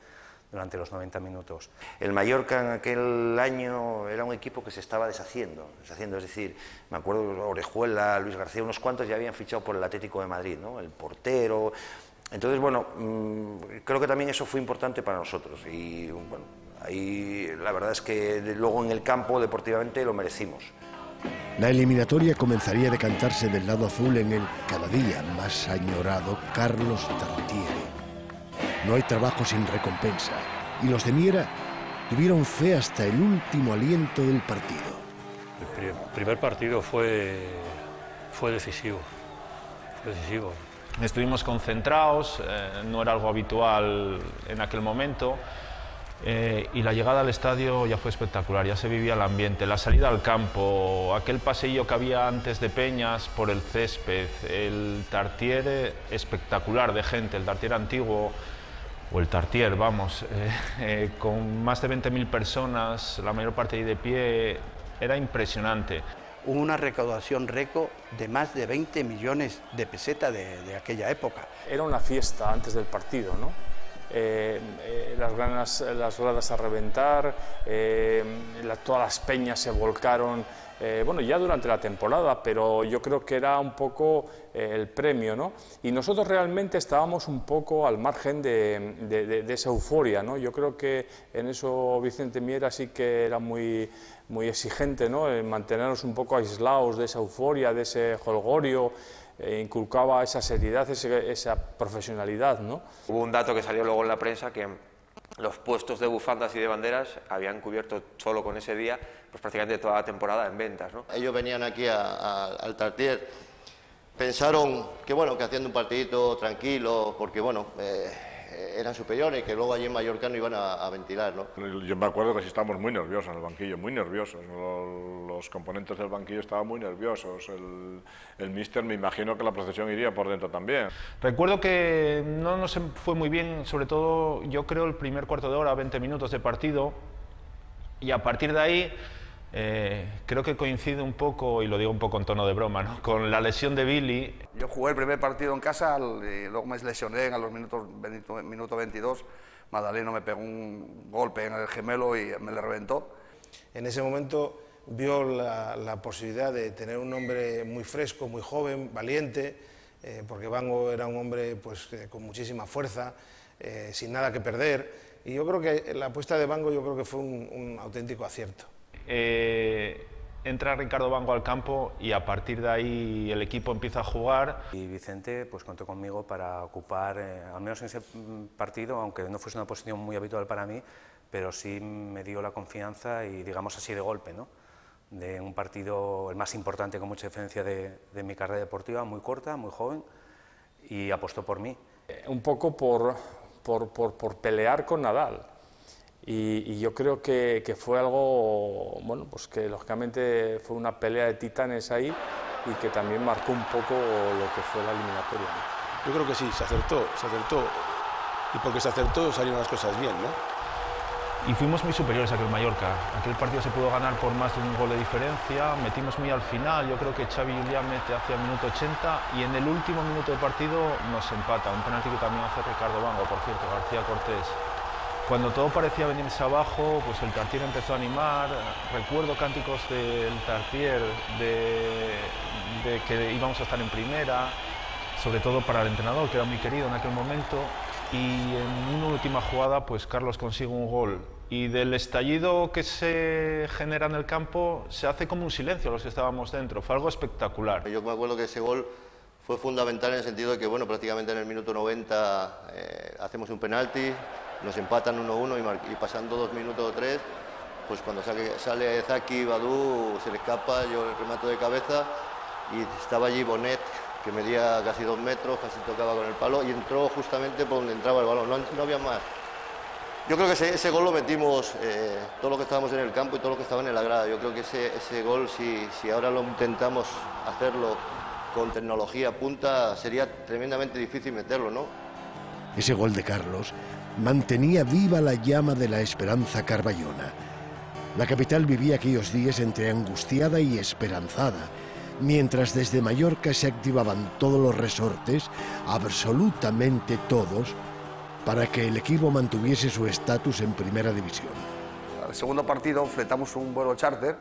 Speaker 10: durante los 90 minutos.
Speaker 20: El Mallorca en aquel año era un equipo que se estaba deshaciendo, es decir, me acuerdo Orejuela, Luis García, unos cuantos ya habían fichado por el Atlético de Madrid, ¿no? El portero. Entonces, bueno, creo que también eso fue importante para nosotros, y bueno, ahí la verdad es que luego en el campo deportivamente lo merecimos.
Speaker 14: La eliminatoria comenzaría a decantarse del lado azul en el cada día más añorado Carlos Tartiere. No hay trabajo sin recompensa, y los de Miera tuvieron fe hasta el último aliento del partido.
Speaker 1: El primer partido fue decisivo.
Speaker 11: Estuvimos concentrados, no era algo habitual en aquel momento, y la llegada al estadio ya fue espectacular, ya se vivía el ambiente, la salida al campo, aquel paseillo que había antes de Peñas por el césped, el Tartiere espectacular de gente, el Tartiere antiguo, o el Tartier, vamos, con más de 20.000 personas, la mayor parte ahí de pie, era impresionante.
Speaker 6: Hubo una recaudación récord de más de 20 millones de pesetas de aquella época.
Speaker 17: Era una fiesta antes del partido, ¿no? Las gradas a reventar, todas las peñas se volcaron, bueno, ya durante la temporada, pero yo creo que era un poco el premio, ¿no? Y nosotros realmente estábamos un poco al margen de esa euforia, ¿no? Yo creo que en eso Vicente Miera sí que era muy exigente, ¿no? En mantenernos un poco aislados de esa euforia, de ese jolgorio. Inculcaba esa seriedad, esa profesionalidad, ¿no?
Speaker 7: Hubo un dato que salió luego en la prensa que los puestos de bufandas y de banderas habían cubierto solo con ese día pues prácticamente toda la temporada en ventas, ¿no?
Speaker 9: Ellos venían aquí al Tartier, pensaron que bueno, que haciendo un partidito tranquilo, porque bueno, eran superiores, que luego allí en Mallorca no iban a ventilar, ¿no?
Speaker 3: Yo me acuerdo que sí estábamos muy nerviosos en el banquillo, muy nerviosos. Los componentes del banquillo estaban muy nerviosos. El míster, me imagino que la procesión iría por dentro también.
Speaker 11: Recuerdo que no nos fue muy bien, sobre todo yo creo el primer cuarto de hora, 20 minutos de partido, y a partir de ahí creo que coincide un poco, y lo digo un poco en tono de broma, ¿no?, con la lesión de Billy.
Speaker 4: Yo jugué el primer partido en casa y luego me lesioné a los minuto 22. Madaleno me pegó un golpe en el gemelo y me le reventó.
Speaker 8: En ese momento vio la posibilidad de tener un hombre muy fresco, muy joven, valiente, porque Vango era un hombre pues, con muchísima fuerza, sin nada que perder, y yo creo que la apuesta de Vango yo creo que fue un auténtico acierto.
Speaker 11: Entra Ricardo Vango al campo y a partir de ahí el equipo empieza a jugar.
Speaker 10: Y Vicente pues contó conmigo para ocupar, al menos en ese partido, aunque no fuese una posición muy habitual para mí, pero sí me dio la confianza y digamos así de golpe, ¿no?, de un partido el más importante con mucha diferencia de mi carrera deportiva, muy corta, muy joven, y apostó por mí.
Speaker 17: Un poco por pelear con Nadal. Y yo creo que fue algo, bueno, pues que lógicamente fue una pelea de titanes ahí y que también marcó un poco lo que fue la eliminatoria, ¿no?
Speaker 12: Yo creo que sí, se acertó, y porque se acertó salieron las cosas bien, ¿no?
Speaker 11: Y fuimos muy superiores a aquel Mallorca. Aquel partido se pudo ganar por más de un gol de diferencia, metimos muy al final, yo creo que Xavi Julián mete hacia el minuto 80 y en el último minuto de partido nos empata, un penalti que también hace Ricardo Vango, por cierto, García Cortés. Cuando todo parecía venirse abajo, pues el Tartier empezó a animar. Recuerdo cánticos del Tartier de que íbamos a estar en primera, sobre todo para el entrenador, que era muy querido en aquel momento. Y en una última jugada, pues Carlos consigue un gol. Y del estallido que se genera en el campo, se hace como un silencio los que estábamos dentro. Fue algo espectacular.
Speaker 9: Yo me acuerdo que ese gol fue fundamental en el sentido de que, bueno, prácticamente en el minuto 90 hacemos un penalti, nos empatan 1-1 y pasando 2 minutos o 3, pues cuando sale Zaki, Badú, se le escapa, yo el remato de cabeza y estaba allí Bonet, que medía casi 2 metros, casi tocaba con el palo y entró justamente por donde entraba el balón, no había más. Yo creo que ese gol lo metimos todos los que estábamos en el campo y todos los que estaban en la grada. Yo creo que ese gol, si ahora lo intentamos hacerlo con tecnología punta, sería tremendamente difícil meterlo, ¿no?
Speaker 14: Ese gol de Carlos mantenía viva la llama de la esperanza carballona. La capital vivía aquellos días entre angustiada y esperanzada, mientras desde Mallorca se activaban todos los resortes, absolutamente todos, para que el equipo mantuviese su estatus en primera división.
Speaker 4: Al segundo partido fletamos un vuelo charter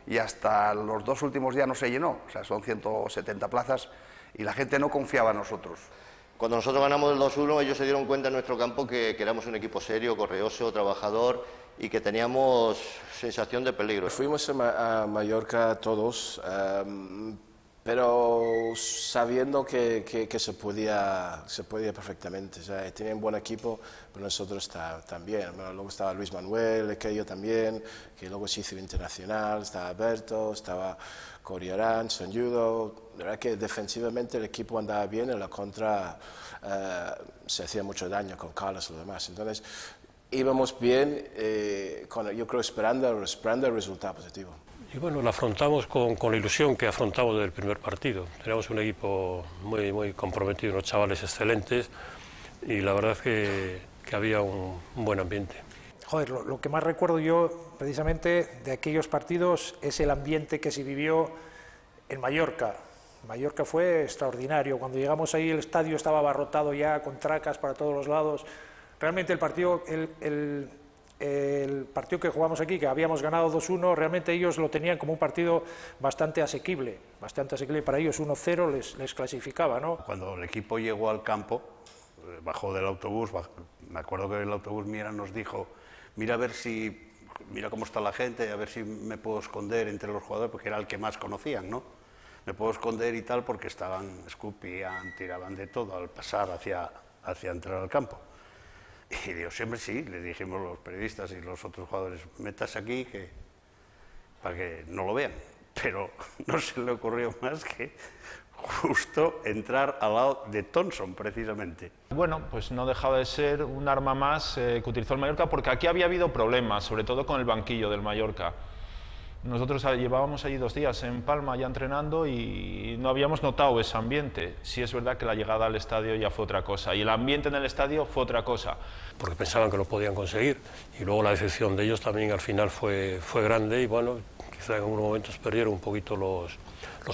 Speaker 4: y hasta los 2 últimos días no se llenó, o sea, son 170 plazas y la gente no confiaba en nosotros.
Speaker 9: Cuando nosotros ganamos el 2-1, ellos se dieron cuenta en nuestro campo que éramos un equipo serio, correoso, trabajador y que teníamos sensación de peligro.
Speaker 5: Fuimos a Mallorca todos, pero sabiendo que se podía perfectamente. O sea, tenían buen equipo, pero nosotros también. Bueno, luego estaba Luis Manuel, aquello también, que luego se hizo internacional, estaba Berto, estaba Corioran, Sonjudo. La verdad que defensivamente el equipo andaba bien, en la contra se hacía mucho daño con Carlos y lo demás. Entonces íbamos bien, yo creo esperando el resultado positivo.
Speaker 1: Y bueno, lo afrontamos con la ilusión que afrontamos del primer partido. Teníamos un equipo muy comprometido, unos chavales excelentes y la verdad es que había un buen ambiente.
Speaker 13: Joder, lo que más recuerdo yo precisamente de aquellos partidos es el ambiente que se vivió en Mallorca. Mallorca fue extraordinario. Cuando llegamos ahí el estadio estaba abarrotado ya con tracas para todos los lados. Realmente el partido que jugamos aquí, que habíamos ganado 2-1, realmente ellos lo tenían como un partido bastante asequible para ellos. 1-0 les clasificaba, ¿no?
Speaker 18: Cuando el equipo llegó al campo, bajó del autobús, me acuerdo que el autobús Miera nos dijo, mira cómo está la gente, a ver si me puedo esconder entre los jugadores, porque era el que más conocían, ¿no? Me puedo esconder y tal, porque escupían, tiraban de todo al pasar hacia entrar al campo. Y digo, siempre sí, le dijimos los periodistas y los otros jugadores, metas aquí para que no lo vean. Pero no se le ocurrió más que justo entrar al lado de Thompson, precisamente.
Speaker 11: Bueno, pues no dejaba de ser un arma más que utilizó el Mallorca, porque aquí había habido problemas, sobre todo con el banquillo del Mallorca. Nosotros llevábamos allí 2 días en Palma ya entrenando y no habíamos notado ese ambiente. Sí es verdad que la llegada al estadio ya fue otra cosa, y el ambiente en el estadio fue otra cosa.
Speaker 1: Porque pensaban que lo podían conseguir, y luego la decepción de ellos también al final fue grande, y bueno, quizá en algunos momentos perdieron un poquito los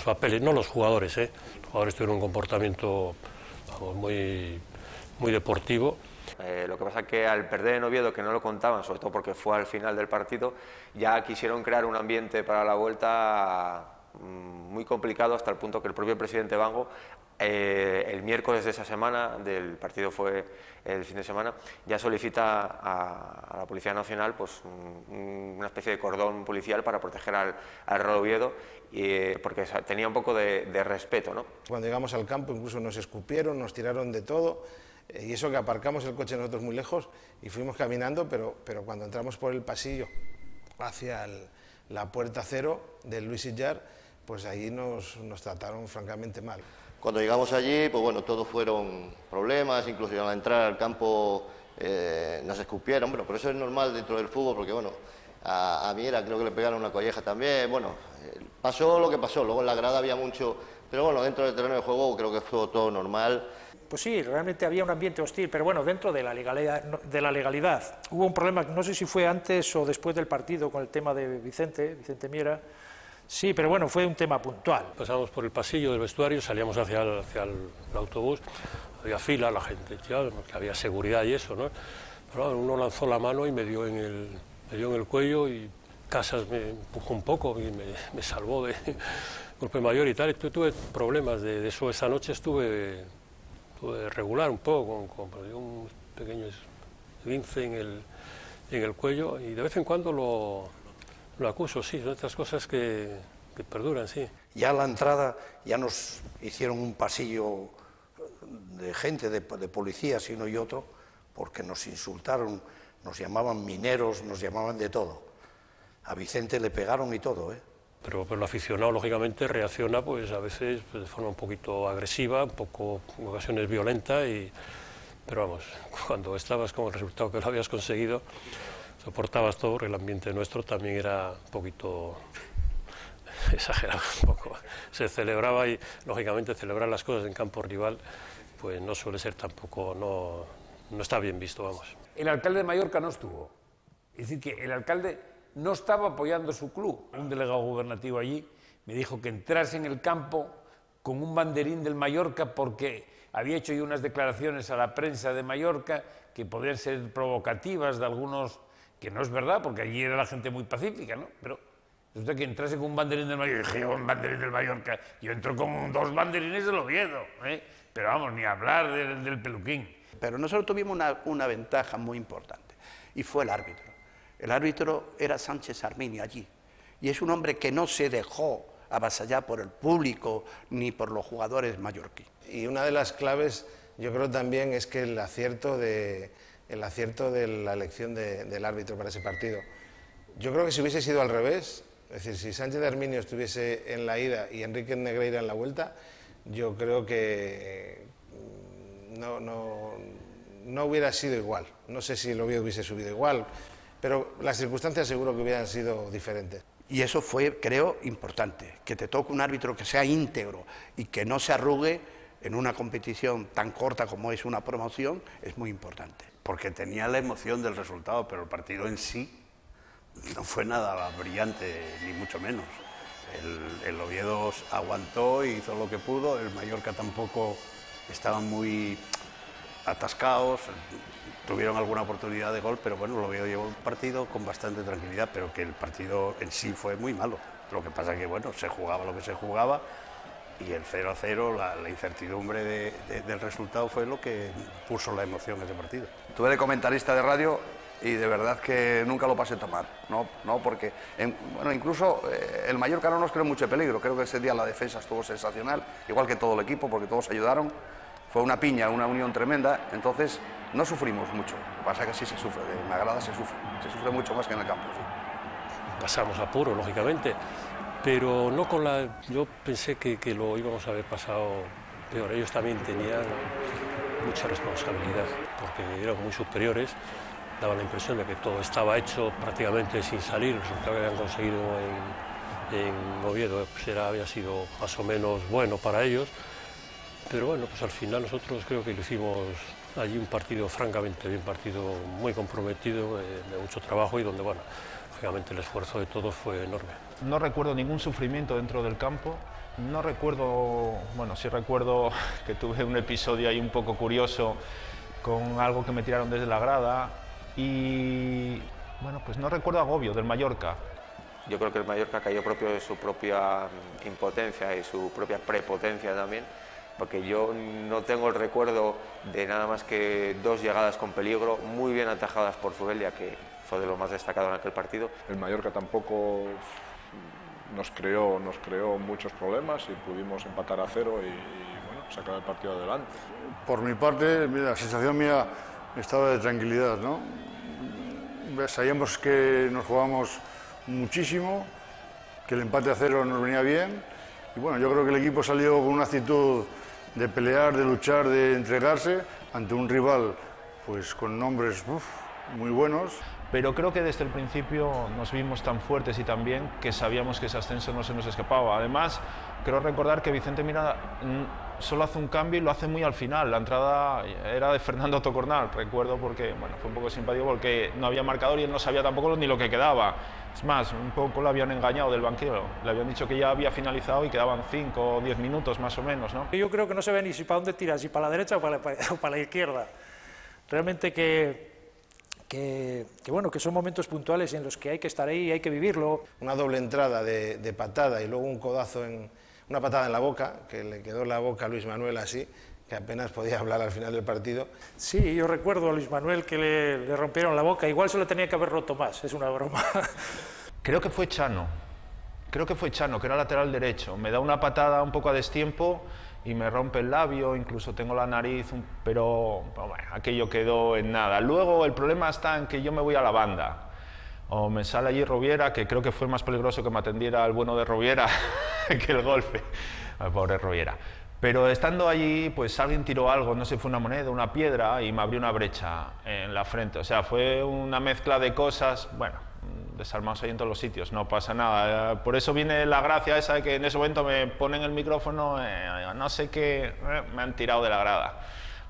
Speaker 1: papeles, no los jugadores, los jugadores tuvieron un comportamiento, vamos, muy deportivo.
Speaker 7: Lo que pasa es que al perder en Oviedo, que no lo contaban, sobre todo porque fue al final del partido, ya quisieron crear un ambiente para la vuelta muy complicado, hasta el punto que el propio presidente Bango, el miércoles de esa semana, del partido fue el fin de semana, ya solicita a la Policía Nacional pues, una especie de cordón policial para proteger al Real Oviedo, porque tenía un poco de respeto, ¿no?
Speaker 8: Cuando llegamos al campo incluso nos escupieron, nos tiraron de todo, y eso que aparcamos el coche nosotros muy lejos y fuimos caminando, pero cuando entramos por el pasillo hacia la puerta 0 del Luis Illar, pues ahí nos trataron francamente mal.
Speaker 9: Cuando llegamos allí, pues bueno, todos fueron problemas, incluso al entrar al campo nos escupieron, bueno, pero eso es normal dentro del fútbol, porque bueno, a Miera creo que le pegaron una colleja también, bueno, pasó lo que pasó, luego en la grada había mucho, pero bueno, dentro del terreno de juego creo que fue todo normal.
Speaker 13: Pues sí, realmente había un ambiente hostil, pero bueno, dentro de la legalidad. Hubo un problema, no sé si fue antes o después del partido, con el tema de Vicente Miera. Sí, pero bueno, fue un tema puntual.
Speaker 1: Pasamos por el pasillo del vestuario, salíamos hacia el autobús, había fila, la gente, ya, había seguridad y eso, ¿no? Pero uno lanzó la mano y me dio en el cuello, y Casas me empujó un poco y me salvó de golpe mayor y tal. Tuve problemas de eso. Esa noche estuve regular un poco, con un pequeño esguince en el cuello, y de vez en cuando lo acuso, sí, son estas cosas que perduran, sí.
Speaker 6: Ya a la entrada ya nos hicieron un pasillo de gente, de policías y uno y otro, porque nos insultaron, nos llamaban mineros, nos llamaban de todo. A Vicente le pegaron y todo, ¿eh?
Speaker 1: Pero el aficionado, lógicamente, reacciona pues a veces pues, de forma un poquito agresiva, un poco, en ocasiones violenta, pero vamos, cuando estabas con el resultado que lo habías conseguido, soportabas todo, porque el ambiente nuestro también era un poquito exagerado, un poco. Se celebraba, y lógicamente celebrar las cosas en campo rival pues no suele ser tampoco, no está bien visto, vamos.
Speaker 15: El alcalde de Mallorca no estuvo, es decir, que el alcalde no estaba apoyando su club. Un delegado gubernativo allí me dijo que entrase en el campo con un banderín del Mallorca, porque había hecho yo unas declaraciones a la prensa de Mallorca que podrían ser provocativas de algunos, que no es verdad, porque allí era la gente muy pacífica, ¿no? Pero resulta que entrase con un banderín del Mallorca. Dije yo, un banderín del Mallorca, yo entro con 2 banderines del Oviedo, ¿eh? Pero vamos, ni hablar del peluquín.
Speaker 6: Pero nosotros tuvimos una ventaja muy importante, y fue el árbitro. El árbitro era Sánchez Arminio allí, y es un hombre que no se dejó avasallar por el público ni por los jugadores mallorquín.
Speaker 8: Y una de las claves, yo creo también, es que el acierto de la elección del árbitro para ese partido. Yo creo que si hubiese sido al revés, es decir, si Sánchez Arminio estuviese en la ida y Enrique Negreira en la vuelta, yo creo que no hubiera sido igual. No sé si el Oviedo hubiese subido igual, pero las circunstancias seguro que hubieran sido diferentes.
Speaker 6: Y eso fue, creo, importante, que te toque un árbitro que sea íntegro y que no se arrugue en una competición tan corta como es una promoción, es muy importante.
Speaker 18: Porque tenía la emoción del resultado, pero el partido en sí no fue nada brillante, ni mucho menos. El Oviedo aguantó y hizo lo que pudo, el Mallorca tampoco, estaban muy atascados, tuvieron alguna oportunidad de gol, pero bueno, el Oviedo llevó el partido con bastante tranquilidad, pero que el partido en sí fue muy malo. Lo que pasa es que, bueno, se jugaba lo que se jugaba, y el 0-0, la incertidumbre del resultado fue lo que puso la emoción en ese partido.
Speaker 4: Tuve de comentarista de radio y de verdad que nunca lo pasé tan mal, ¿no? Porque, bueno, incluso el Mallorca no nos creó mucho peligro. Creo que ese día la defensa estuvo sensacional, igual que todo el equipo, porque todos ayudaron. fue una piña, una unión tremenda, entonces no sufrimos mucho. Lo que pasa es que sí se sufre, en la grada se sufre mucho más que en el campo. Sí.
Speaker 1: Pasamos apuro, lógicamente, pero no con la... Yo pensé que lo íbamos a haber pasado peor. Ellos también tenían mucha responsabilidad, porque eran muy superiores, daba la impresión de que todo estaba hecho prácticamente sin salir. El resultado que habían conseguido en Oviedo pues había sido más o menos bueno para ellos, pero bueno, pues al final nosotros creo que lo hicimos allí un partido francamente bien, un partido muy comprometido, de mucho trabajo y donde, bueno, lógicamente el esfuerzo de todos fue enorme.
Speaker 11: No recuerdo ningún sufrimiento dentro del campo, no recuerdo, bueno, sí recuerdo que tuve un episodio ahí un poco curioso con algo que me tiraron desde la grada y, bueno, pues no recuerdo agobio del Mallorca.
Speaker 7: Yo creo que el Mallorca cayó propio de su propia impotencia y su propia prepotencia también, porque yo no tengo el recuerdo de nada más que 2 llegadas con peligro, muy bien atajadas por Zubeldia, que fue de lo más destacado en aquel partido.
Speaker 3: El Mallorca tampoco nos creó muchos problemas y pudimos empatar a 0 y bueno, sacar el partido adelante.
Speaker 16: Por mi parte, la sensación mía estaba de tranquilidad, ¿no? Sabíamos que nos jugábamos muchísimo, que el empate a 0 nos venía bien y bueno, yo creo que el equipo salió con una actitud de pelear, de luchar, de entregarse ante un rival pues con nombres muy buenos.
Speaker 11: Pero creo que desde el principio nos vimos tan fuertes y tan bien que sabíamos que ese ascenso no se nos escapaba. Además, creo recordar que Vicente Miera solo hace un cambio y lo hace muy al final. La entrada era de Fernando Tocornal, recuerdo, porque bueno, fue un poco simpático porque no había marcador y él no sabía tampoco ni lo que quedaba. Es más, un poco lo habían engañado del banquillo. Le habían dicho que ya había finalizado y quedaban 5 o 10 minutos más o menos, ¿no?
Speaker 13: Yo creo que no se ve ni si para dónde tirar, si para la derecha o para la izquierda. Realmente bueno, que son momentos puntuales en los que hay que estar ahí y hay que vivirlo.
Speaker 8: Una doble entrada de patada y luego un codazo, una patada en la boca, que le quedó en la boca a Luis Manuel así, que apenas podía hablar al final del partido.
Speaker 13: Sí, yo recuerdo a Luis Manuel que le rompieron la boca, igual se lo tenía que haber roto más, es una broma.
Speaker 11: Creo que fue Chano, que era lateral derecho, me da una patada un poco a destiempo y me rompe el labio, incluso tengo la nariz, pero bueno, aquello quedó en nada. Luego el problema está en que yo me voy a la banda, o me sale allí Roviera, que creo que fue más peligroso que me atendiera el bueno de Roviera que el golpe, pobre Roviera. Pero estando allí, pues alguien tiró algo, no sé, fue una moneda, una piedra, y me abrió una brecha en la frente. O sea, fue una mezcla de cosas, bueno, desarmados ahí en todos los sitios, no pasa nada. Por eso viene la gracia esa de que en ese momento me ponen el micrófono, no sé qué, me han tirado de la grada.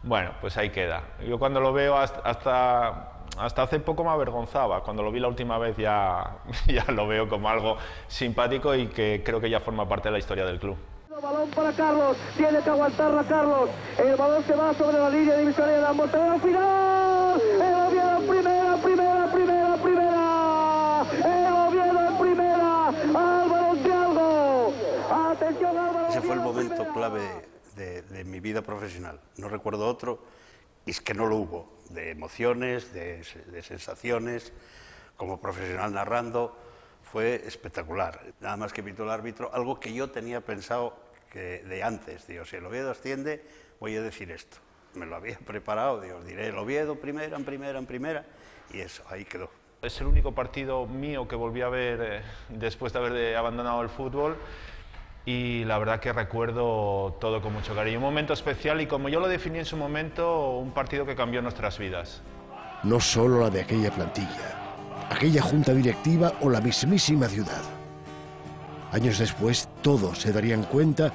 Speaker 11: Bueno, pues ahí queda. Yo cuando lo veo hasta hace poco me avergonzaba, cuando lo vi la última vez ya lo veo como algo simpático y que creo que ya forma parte de la historia del club.
Speaker 22: Balón para Carlos, tiene que aguantarla Carlos, el balón se va sobre la línea divisoria de la mortadera al final, el Oviedo en primera, Álvaro Thiago, atención Álvaro.
Speaker 18: Ese fue el momento clave de mi vida profesional, no recuerdo otro, y es que no lo hubo, de emociones, de sensaciones, como profesional narrando, fue espectacular, nada más que pitó el árbitro, algo que yo tenía pensado que de antes, digo, si el Oviedo asciende, voy a decir esto. Me lo había preparado, digo, diré el Oviedo en primera, y eso, ahí quedó.
Speaker 11: Es el único partido mío que volví a ver después de haber abandonado el fútbol y la verdad que recuerdo todo con mucho cariño. Un momento especial y como yo lo definí en su momento, un partido que cambió nuestras vidas.
Speaker 14: No solo la de aquella plantilla, aquella junta directiva o la mismísima ciudad. Años después, todos se darían cuenta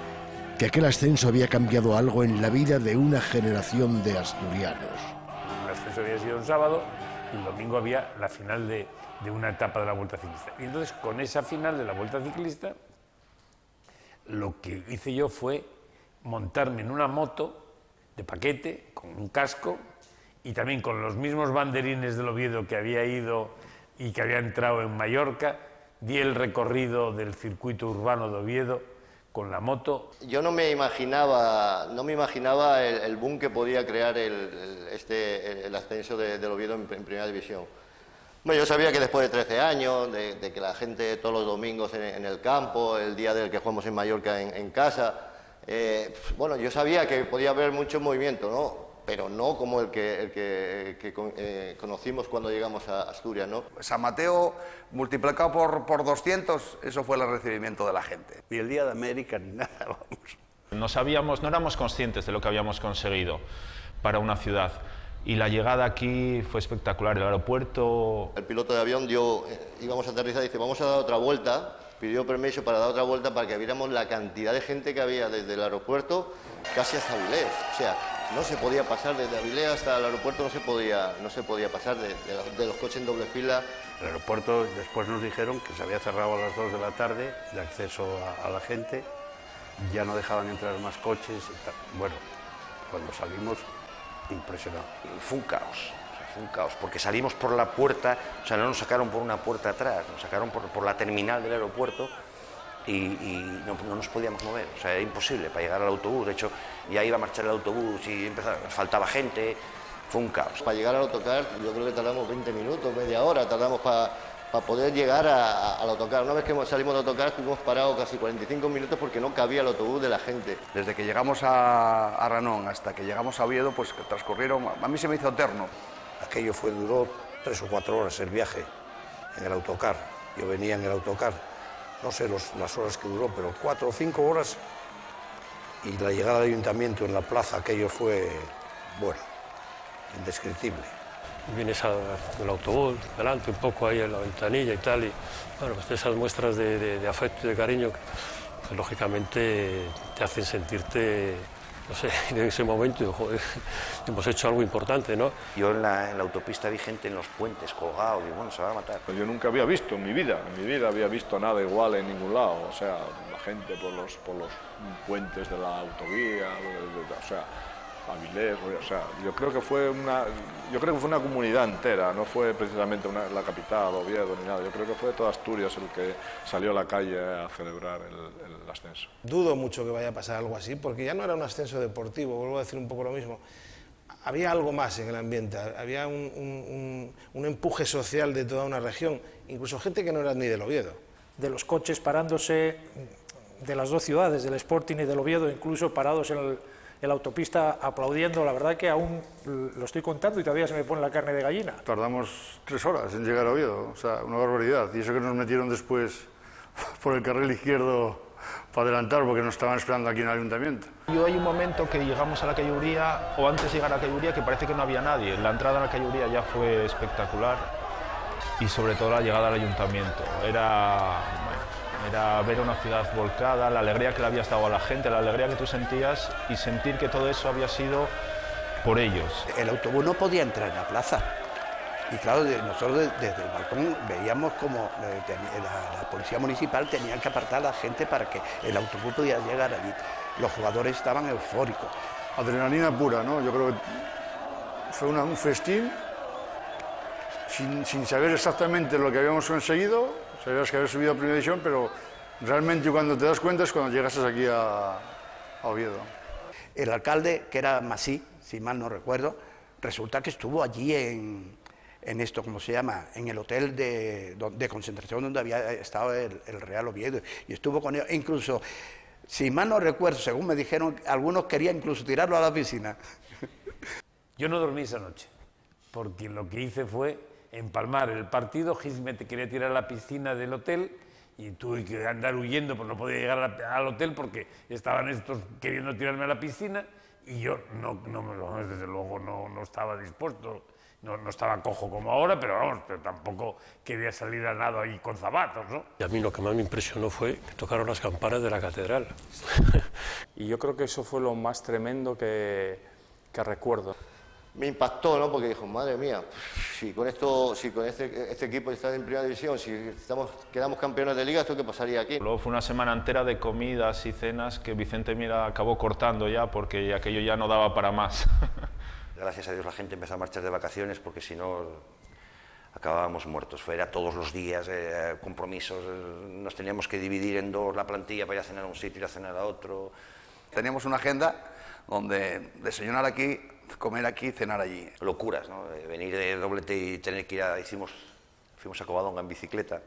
Speaker 14: que aquel ascenso había cambiado algo en la vida de una generación de asturianos.
Speaker 15: El ascenso había sido un sábado y el domingo había la final de una etapa de la Vuelta Ciclista. Y entonces, con esa final de la Vuelta Ciclista, lo que hice yo fue montarme en una moto de paquete, con un casco, y también con los mismos banderines del Oviedo que había ido y que había entrado en Mallorca, di el recorrido del circuito urbano de Oviedo con la moto.
Speaker 9: Yo no me imaginaba el boom que podía crear el ascenso del Oviedo en primera división. Bueno, yo sabía que después de 13 años, de que la gente todos los domingos en el campo, el día del que jugamos en Mallorca en casa, Bueno, yo sabía que podía haber mucho movimiento, ¿no? Pero no como el que conocimos cuando llegamos a Asturias, ¿no?
Speaker 4: San Mateo multiplicado por 200, eso fue el recibimiento de la gente.
Speaker 18: Ni el Día de América ni nada, vamos.
Speaker 11: No éramos conscientes de lo que habíamos conseguido para una ciudad. Y la llegada aquí fue espectacular, el aeropuerto...
Speaker 9: El piloto de avión íbamos a aterrizar y dice, vamos a dar otra vuelta, pidió permiso para dar otra vuelta para que viéramos la cantidad de gente que había desde el aeropuerto casi hasta Avilés. O sea, no se podía pasar desde Avilés hasta el aeropuerto, no se podía pasar de los coches en doble fila.
Speaker 18: El aeropuerto después nos dijeron que se había cerrado a las 2 de la tarde de acceso a la gente, ya no dejaban entrar más coches y tal. Bueno, cuando salimos, impresionante.
Speaker 20: Fue un caos, porque salimos por la puerta, o sea, no nos sacaron por una puerta atrás, nos sacaron por la terminal del aeropuerto y no nos podíamos mover, o sea, era imposible para llegar al autobús. De hecho, ya iba a marchar el autobús y faltaba gente, fue un caos.
Speaker 9: Para llegar al autocar, yo creo que tardamos 20 minutos, media hora, tardamos para poder llegar al autocar. Una vez que salimos del autocar, estuvimos parados casi 45 minutos porque no cabía el autobús de la gente.
Speaker 4: Desde que llegamos a Ranón hasta que llegamos a Oviedo, pues transcurrieron, a mí se me hizo eterno.
Speaker 2: Aquello duró 3 o 4 horas el viaje en el autocar. Yo venía en el autocar, no sé las horas que duró, pero 4 o 5 horas. Y la llegada al ayuntamiento en la plaza, aquello fue, bueno, indescriptible.
Speaker 1: Vienes del autobús, delante un poco ahí en la ventanilla y tal, y bueno, pues esas muestras de afecto y de cariño que lógicamente te hacen sentirte, no sé, en ese momento, joder, hemos hecho algo importante, ¿no?
Speaker 20: Yo en la autopista vi gente en los puentes colgados y bueno, se va a matar.
Speaker 3: Yo nunca había visto en mi vida había visto nada igual en ningún lado, o sea, la gente por los puentes de la autovía, o sea, Avilés, o sea, yo creo que fue una comunidad entera, no fue precisamente la capital, Oviedo ni nada, yo creo que fue toda Asturias el que salió a la calle a celebrar el ascenso.
Speaker 8: Dudo mucho que vaya a pasar algo así, porque ya no era un ascenso deportivo, vuelvo a decir un poco lo mismo. Había algo más en el ambiente, había un empuje social de toda una región, incluso gente que no era ni del Oviedo.
Speaker 13: De los coches parándose de las dos ciudades, del Sporting y del Oviedo, incluso parados en la autopista aplaudiendo, la verdad que aún lo estoy contando y todavía se me pone la carne de gallina.
Speaker 16: Tardamos 3 horas en llegar a Oviedo, o sea, una barbaridad, y eso que nos metieron después por el carril izquierdo para adelantar porque nos estaban esperando aquí en el ayuntamiento.
Speaker 11: Yo hay un momento que llegamos a la calle Uría, o antes de llegar a la calle Uría, que parece que no había nadie. La entrada a la calle Uría ya fue espectacular y sobre todo la llegada al ayuntamiento. Era ver una ciudad volcada, la alegría que le habías dado a la gente, la alegría que tú sentías y sentir que todo eso había sido por ellos.
Speaker 6: El autobús no podía entrar en la plaza. Y claro, nosotros desde el balcón veíamos como la policía municipal tenía que apartar a la gente para que el autobús pudiera llegar allí. Los jugadores estaban eufóricos.
Speaker 16: Adrenalina pura, ¿no? Yo creo que fue un festín sin saber exactamente lo que habíamos conseguido. Sabías que habías subido a Primera División, pero realmente cuando te das cuenta es cuando llegaste aquí a Oviedo.
Speaker 6: El alcalde, que era Masí, si mal no recuerdo, resulta que estuvo allí en esto, ¿cómo se llama?, en el hotel de concentración donde había estado el Real Oviedo, y estuvo con ellos, incluso, si mal no recuerdo, según me dijeron, algunos querían incluso tirarlo a la piscina.
Speaker 15: Yo no dormí esa noche, porque lo que hice fue empalmar el partido. Gisme te quería tirar a la piscina del hotel y tuve que andar huyendo, porque no podía llegar al hotel porque estaban estos queriendo tirarme a la piscina y yo desde luego no estaba dispuesto. No estaba cojo como ahora, pero vamos, pero tampoco quería salir a nado ahí con zapatos, ¿no?
Speaker 1: Y a mí lo que más me impresionó fue que tocaron las campanas de la catedral.
Speaker 17: Y yo creo que eso fue lo más tremendo que recuerdo.
Speaker 9: Me impactó, ¿no? Porque dijo, madre mía, si con este equipo está en Primera División, si quedamos campeones de liga, ¿esto qué pasaría aquí?
Speaker 11: Luego fue una semana entera de comidas y cenas que Vicente Miera acabó cortando ya, porque aquello ya no daba para más.
Speaker 20: Gracias a Dios la gente empezó a marchar de vacaciones, porque si no acabábamos muertos. Era todos los días compromisos, nos teníamos que dividir en dos la plantilla para ir a cenar a un sitio y ir a cenar a otro.
Speaker 4: Teníamos una agenda donde desayunar aquí, comer aquí, cenar allí.
Speaker 20: Locuras, ¿no? Venir de doblete y tener que ir fuimos a Covadonga en bicicleta.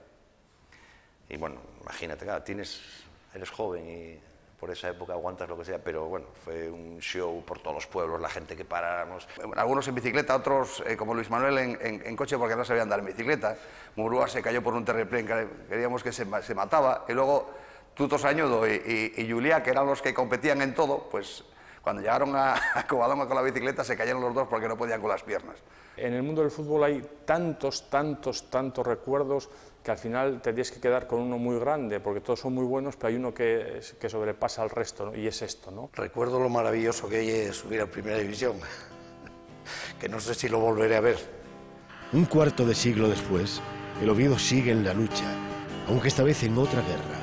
Speaker 20: Y bueno, imagínate, claro, eres joven y por esa época aguantas lo que sea, pero bueno, fue un show por todos los pueblos, la gente que paráramos.
Speaker 4: Algunos en bicicleta, otros como Luis Manuel en coche porque no sabían andar en bicicleta. Murúa se cayó por un terraplén, creíamos que se mataba, y luego Tuto Sañudo y Juliá, que eran los que competían en todo, pues cuando llegaron a Covadonga con la bicicleta se cayeron los dos porque no podían con las piernas.
Speaker 17: En el mundo del fútbol hay tantos recuerdos que al final te tienes que quedar con uno muy grande, porque todos son muy buenos, pero hay uno que sobrepasa al resto, ¿no? Y es esto, ¿no?
Speaker 2: Recuerdo lo maravilloso que es subir a Primera División, que no sé si lo volveré a ver.
Speaker 14: Un cuarto de siglo después, el Oviedo sigue en la lucha, aunque esta vez en otra guerra.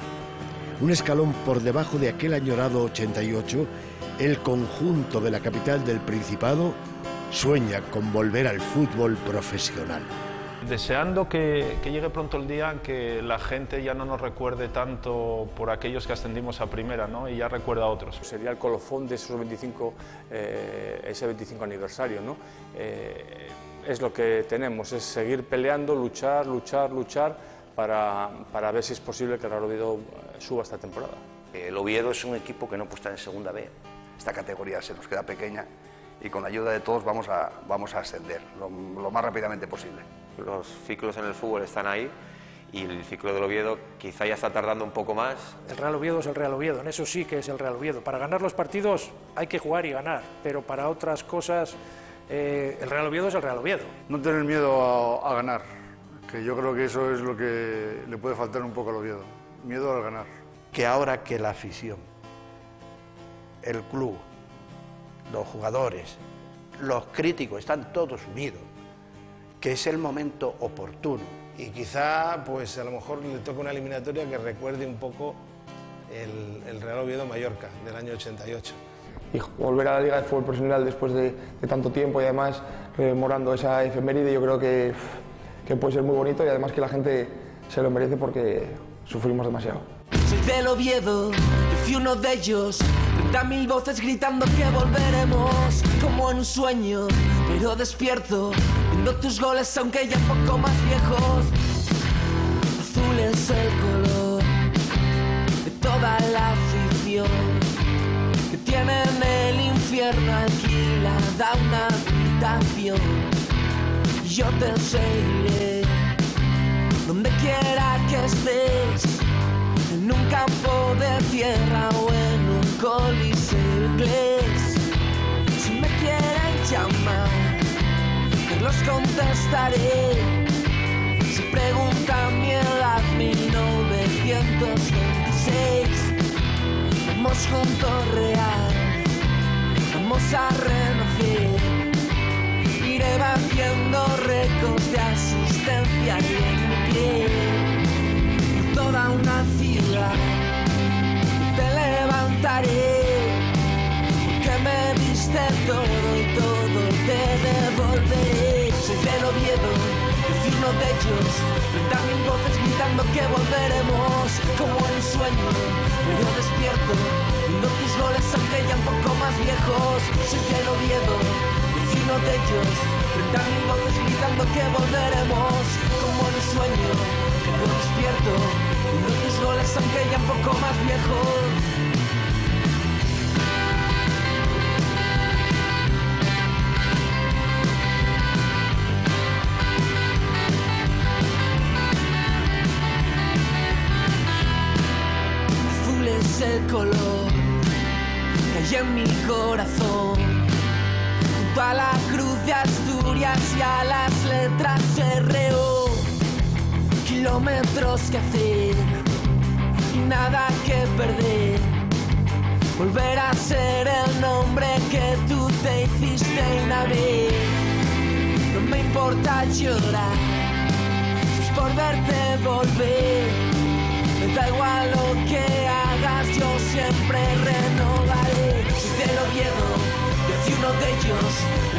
Speaker 14: Un escalón por debajo de aquel añorado 88, el conjunto de la capital del Principado sueña con volver al fútbol profesional.
Speaker 11: Deseando que llegue pronto el día en que la gente ya no nos recuerde tanto por aquellos que ascendimos a primera, ¿no? Y ya recuerda a otros.
Speaker 17: Sería el colofón de esos ese 25 aniversario, ¿no? Es lo que tenemos, es seguir peleando, luchar para ver si es posible que el Real Oviedo suba esta temporada.
Speaker 20: El Oviedo es un equipo que no puede estar en segunda B.
Speaker 4: Esta categoría se nos queda pequeña y con la ayuda de todos vamos a ascender lo más rápidamente posible.
Speaker 7: Los ciclos en el fútbol están ahí y el ciclo del Oviedo quizá ya está tardando un poco más.
Speaker 13: El Real Oviedo es el Real Oviedo, en eso sí que es el Real Oviedo. Para ganar los partidos hay que jugar y ganar, pero para otras cosas el Real Oviedo es el Real Oviedo.
Speaker 16: No tener miedo a ganar, que yo creo que eso es lo que le puede faltar un poco al Oviedo, miedo al ganar.
Speaker 6: Que ahora que la afición, el club, los jugadores, los críticos están todos unidos, que es el momento oportuno.
Speaker 8: Y quizá, pues a lo mejor le toca una eliminatoria que recuerde un poco el Real Oviedo Mallorca del año 88.
Speaker 19: Y volver a la Liga de Fútbol Profesional después de tanto tiempo y además rememorando esa efeméride, yo creo que puede ser muy bonito y además que la gente se lo merece porque sufrimos demasiado.
Speaker 21: Soy del Oviedo, yo fui uno de ellos, 30.000 voces gritando que volveremos, como en un sueño, pero despierto, viendo tus goles aunque ya un poco más viejos. Azul es el color de toda la afición, que tiene en el infierno alquilada una habitación. Y yo te seguiré, donde quiera que estés, en un campo de tierra o en un coliseo inglés. Si me quieren llamar, que los contestaré. Si preguntan mi edad, 1926. Vamos juntos real, vamos a renacer. Iré batiendo récords de asistencia y en mi pie. Toda una ciudad te levantaré, porque me diste todo y todo te devolveré. Soy del Oviedo, yo fui uno de ellos, 30.000 voces gritando que volveremos, como en un sueño, pero despierto, viendo tus goles aunque ya un poco más viejos. Soy del Oviedo, yo fui uno de ellos, 30.000 voces gritando que volveremos, como en un sueño, pero despierto, viendo tus goles aunque ya un poco más viejos. Azul es el color que hay en mi corazón, junto a la cruz de Asturias y a las letras R.O. Kilómetros que hacer y nada que perder. Volver a ser el nombre que tú te hiciste una vez. No me importa llorar, si es por verte volver. Me da igual lo que hagas, yo siempre renovaré. Soy del Oviedo, yo fui uno de ellos,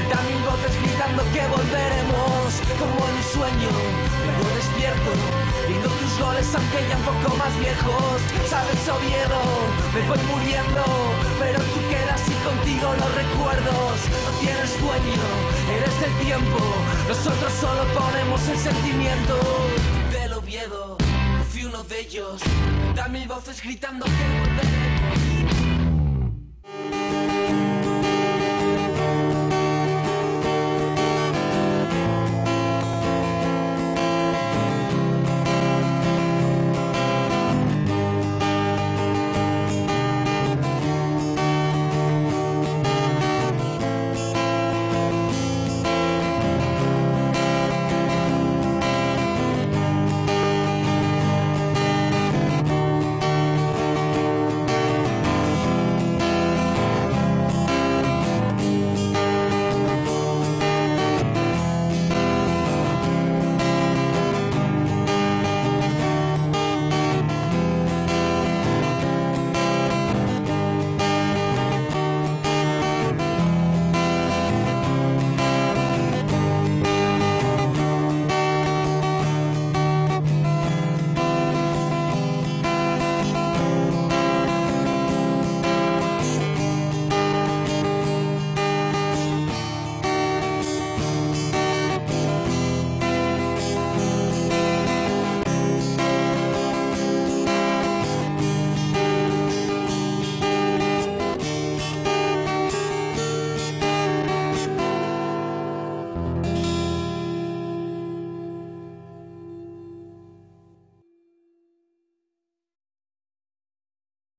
Speaker 21: 30.000 voces gritando que volveremos, como en un sueño, pero despierto, viendo tus goles aunque ya un poco más viejos. Sabes, Oviedo, me voy muriendo, pero tú quedas y contigo los recuerdos. No tienes dueño, eres del tiempo, nosotros solo ponemos el sentimiento. Del Oviedo, yo fui uno de ellos, 30.000 voces gritando que volveremos.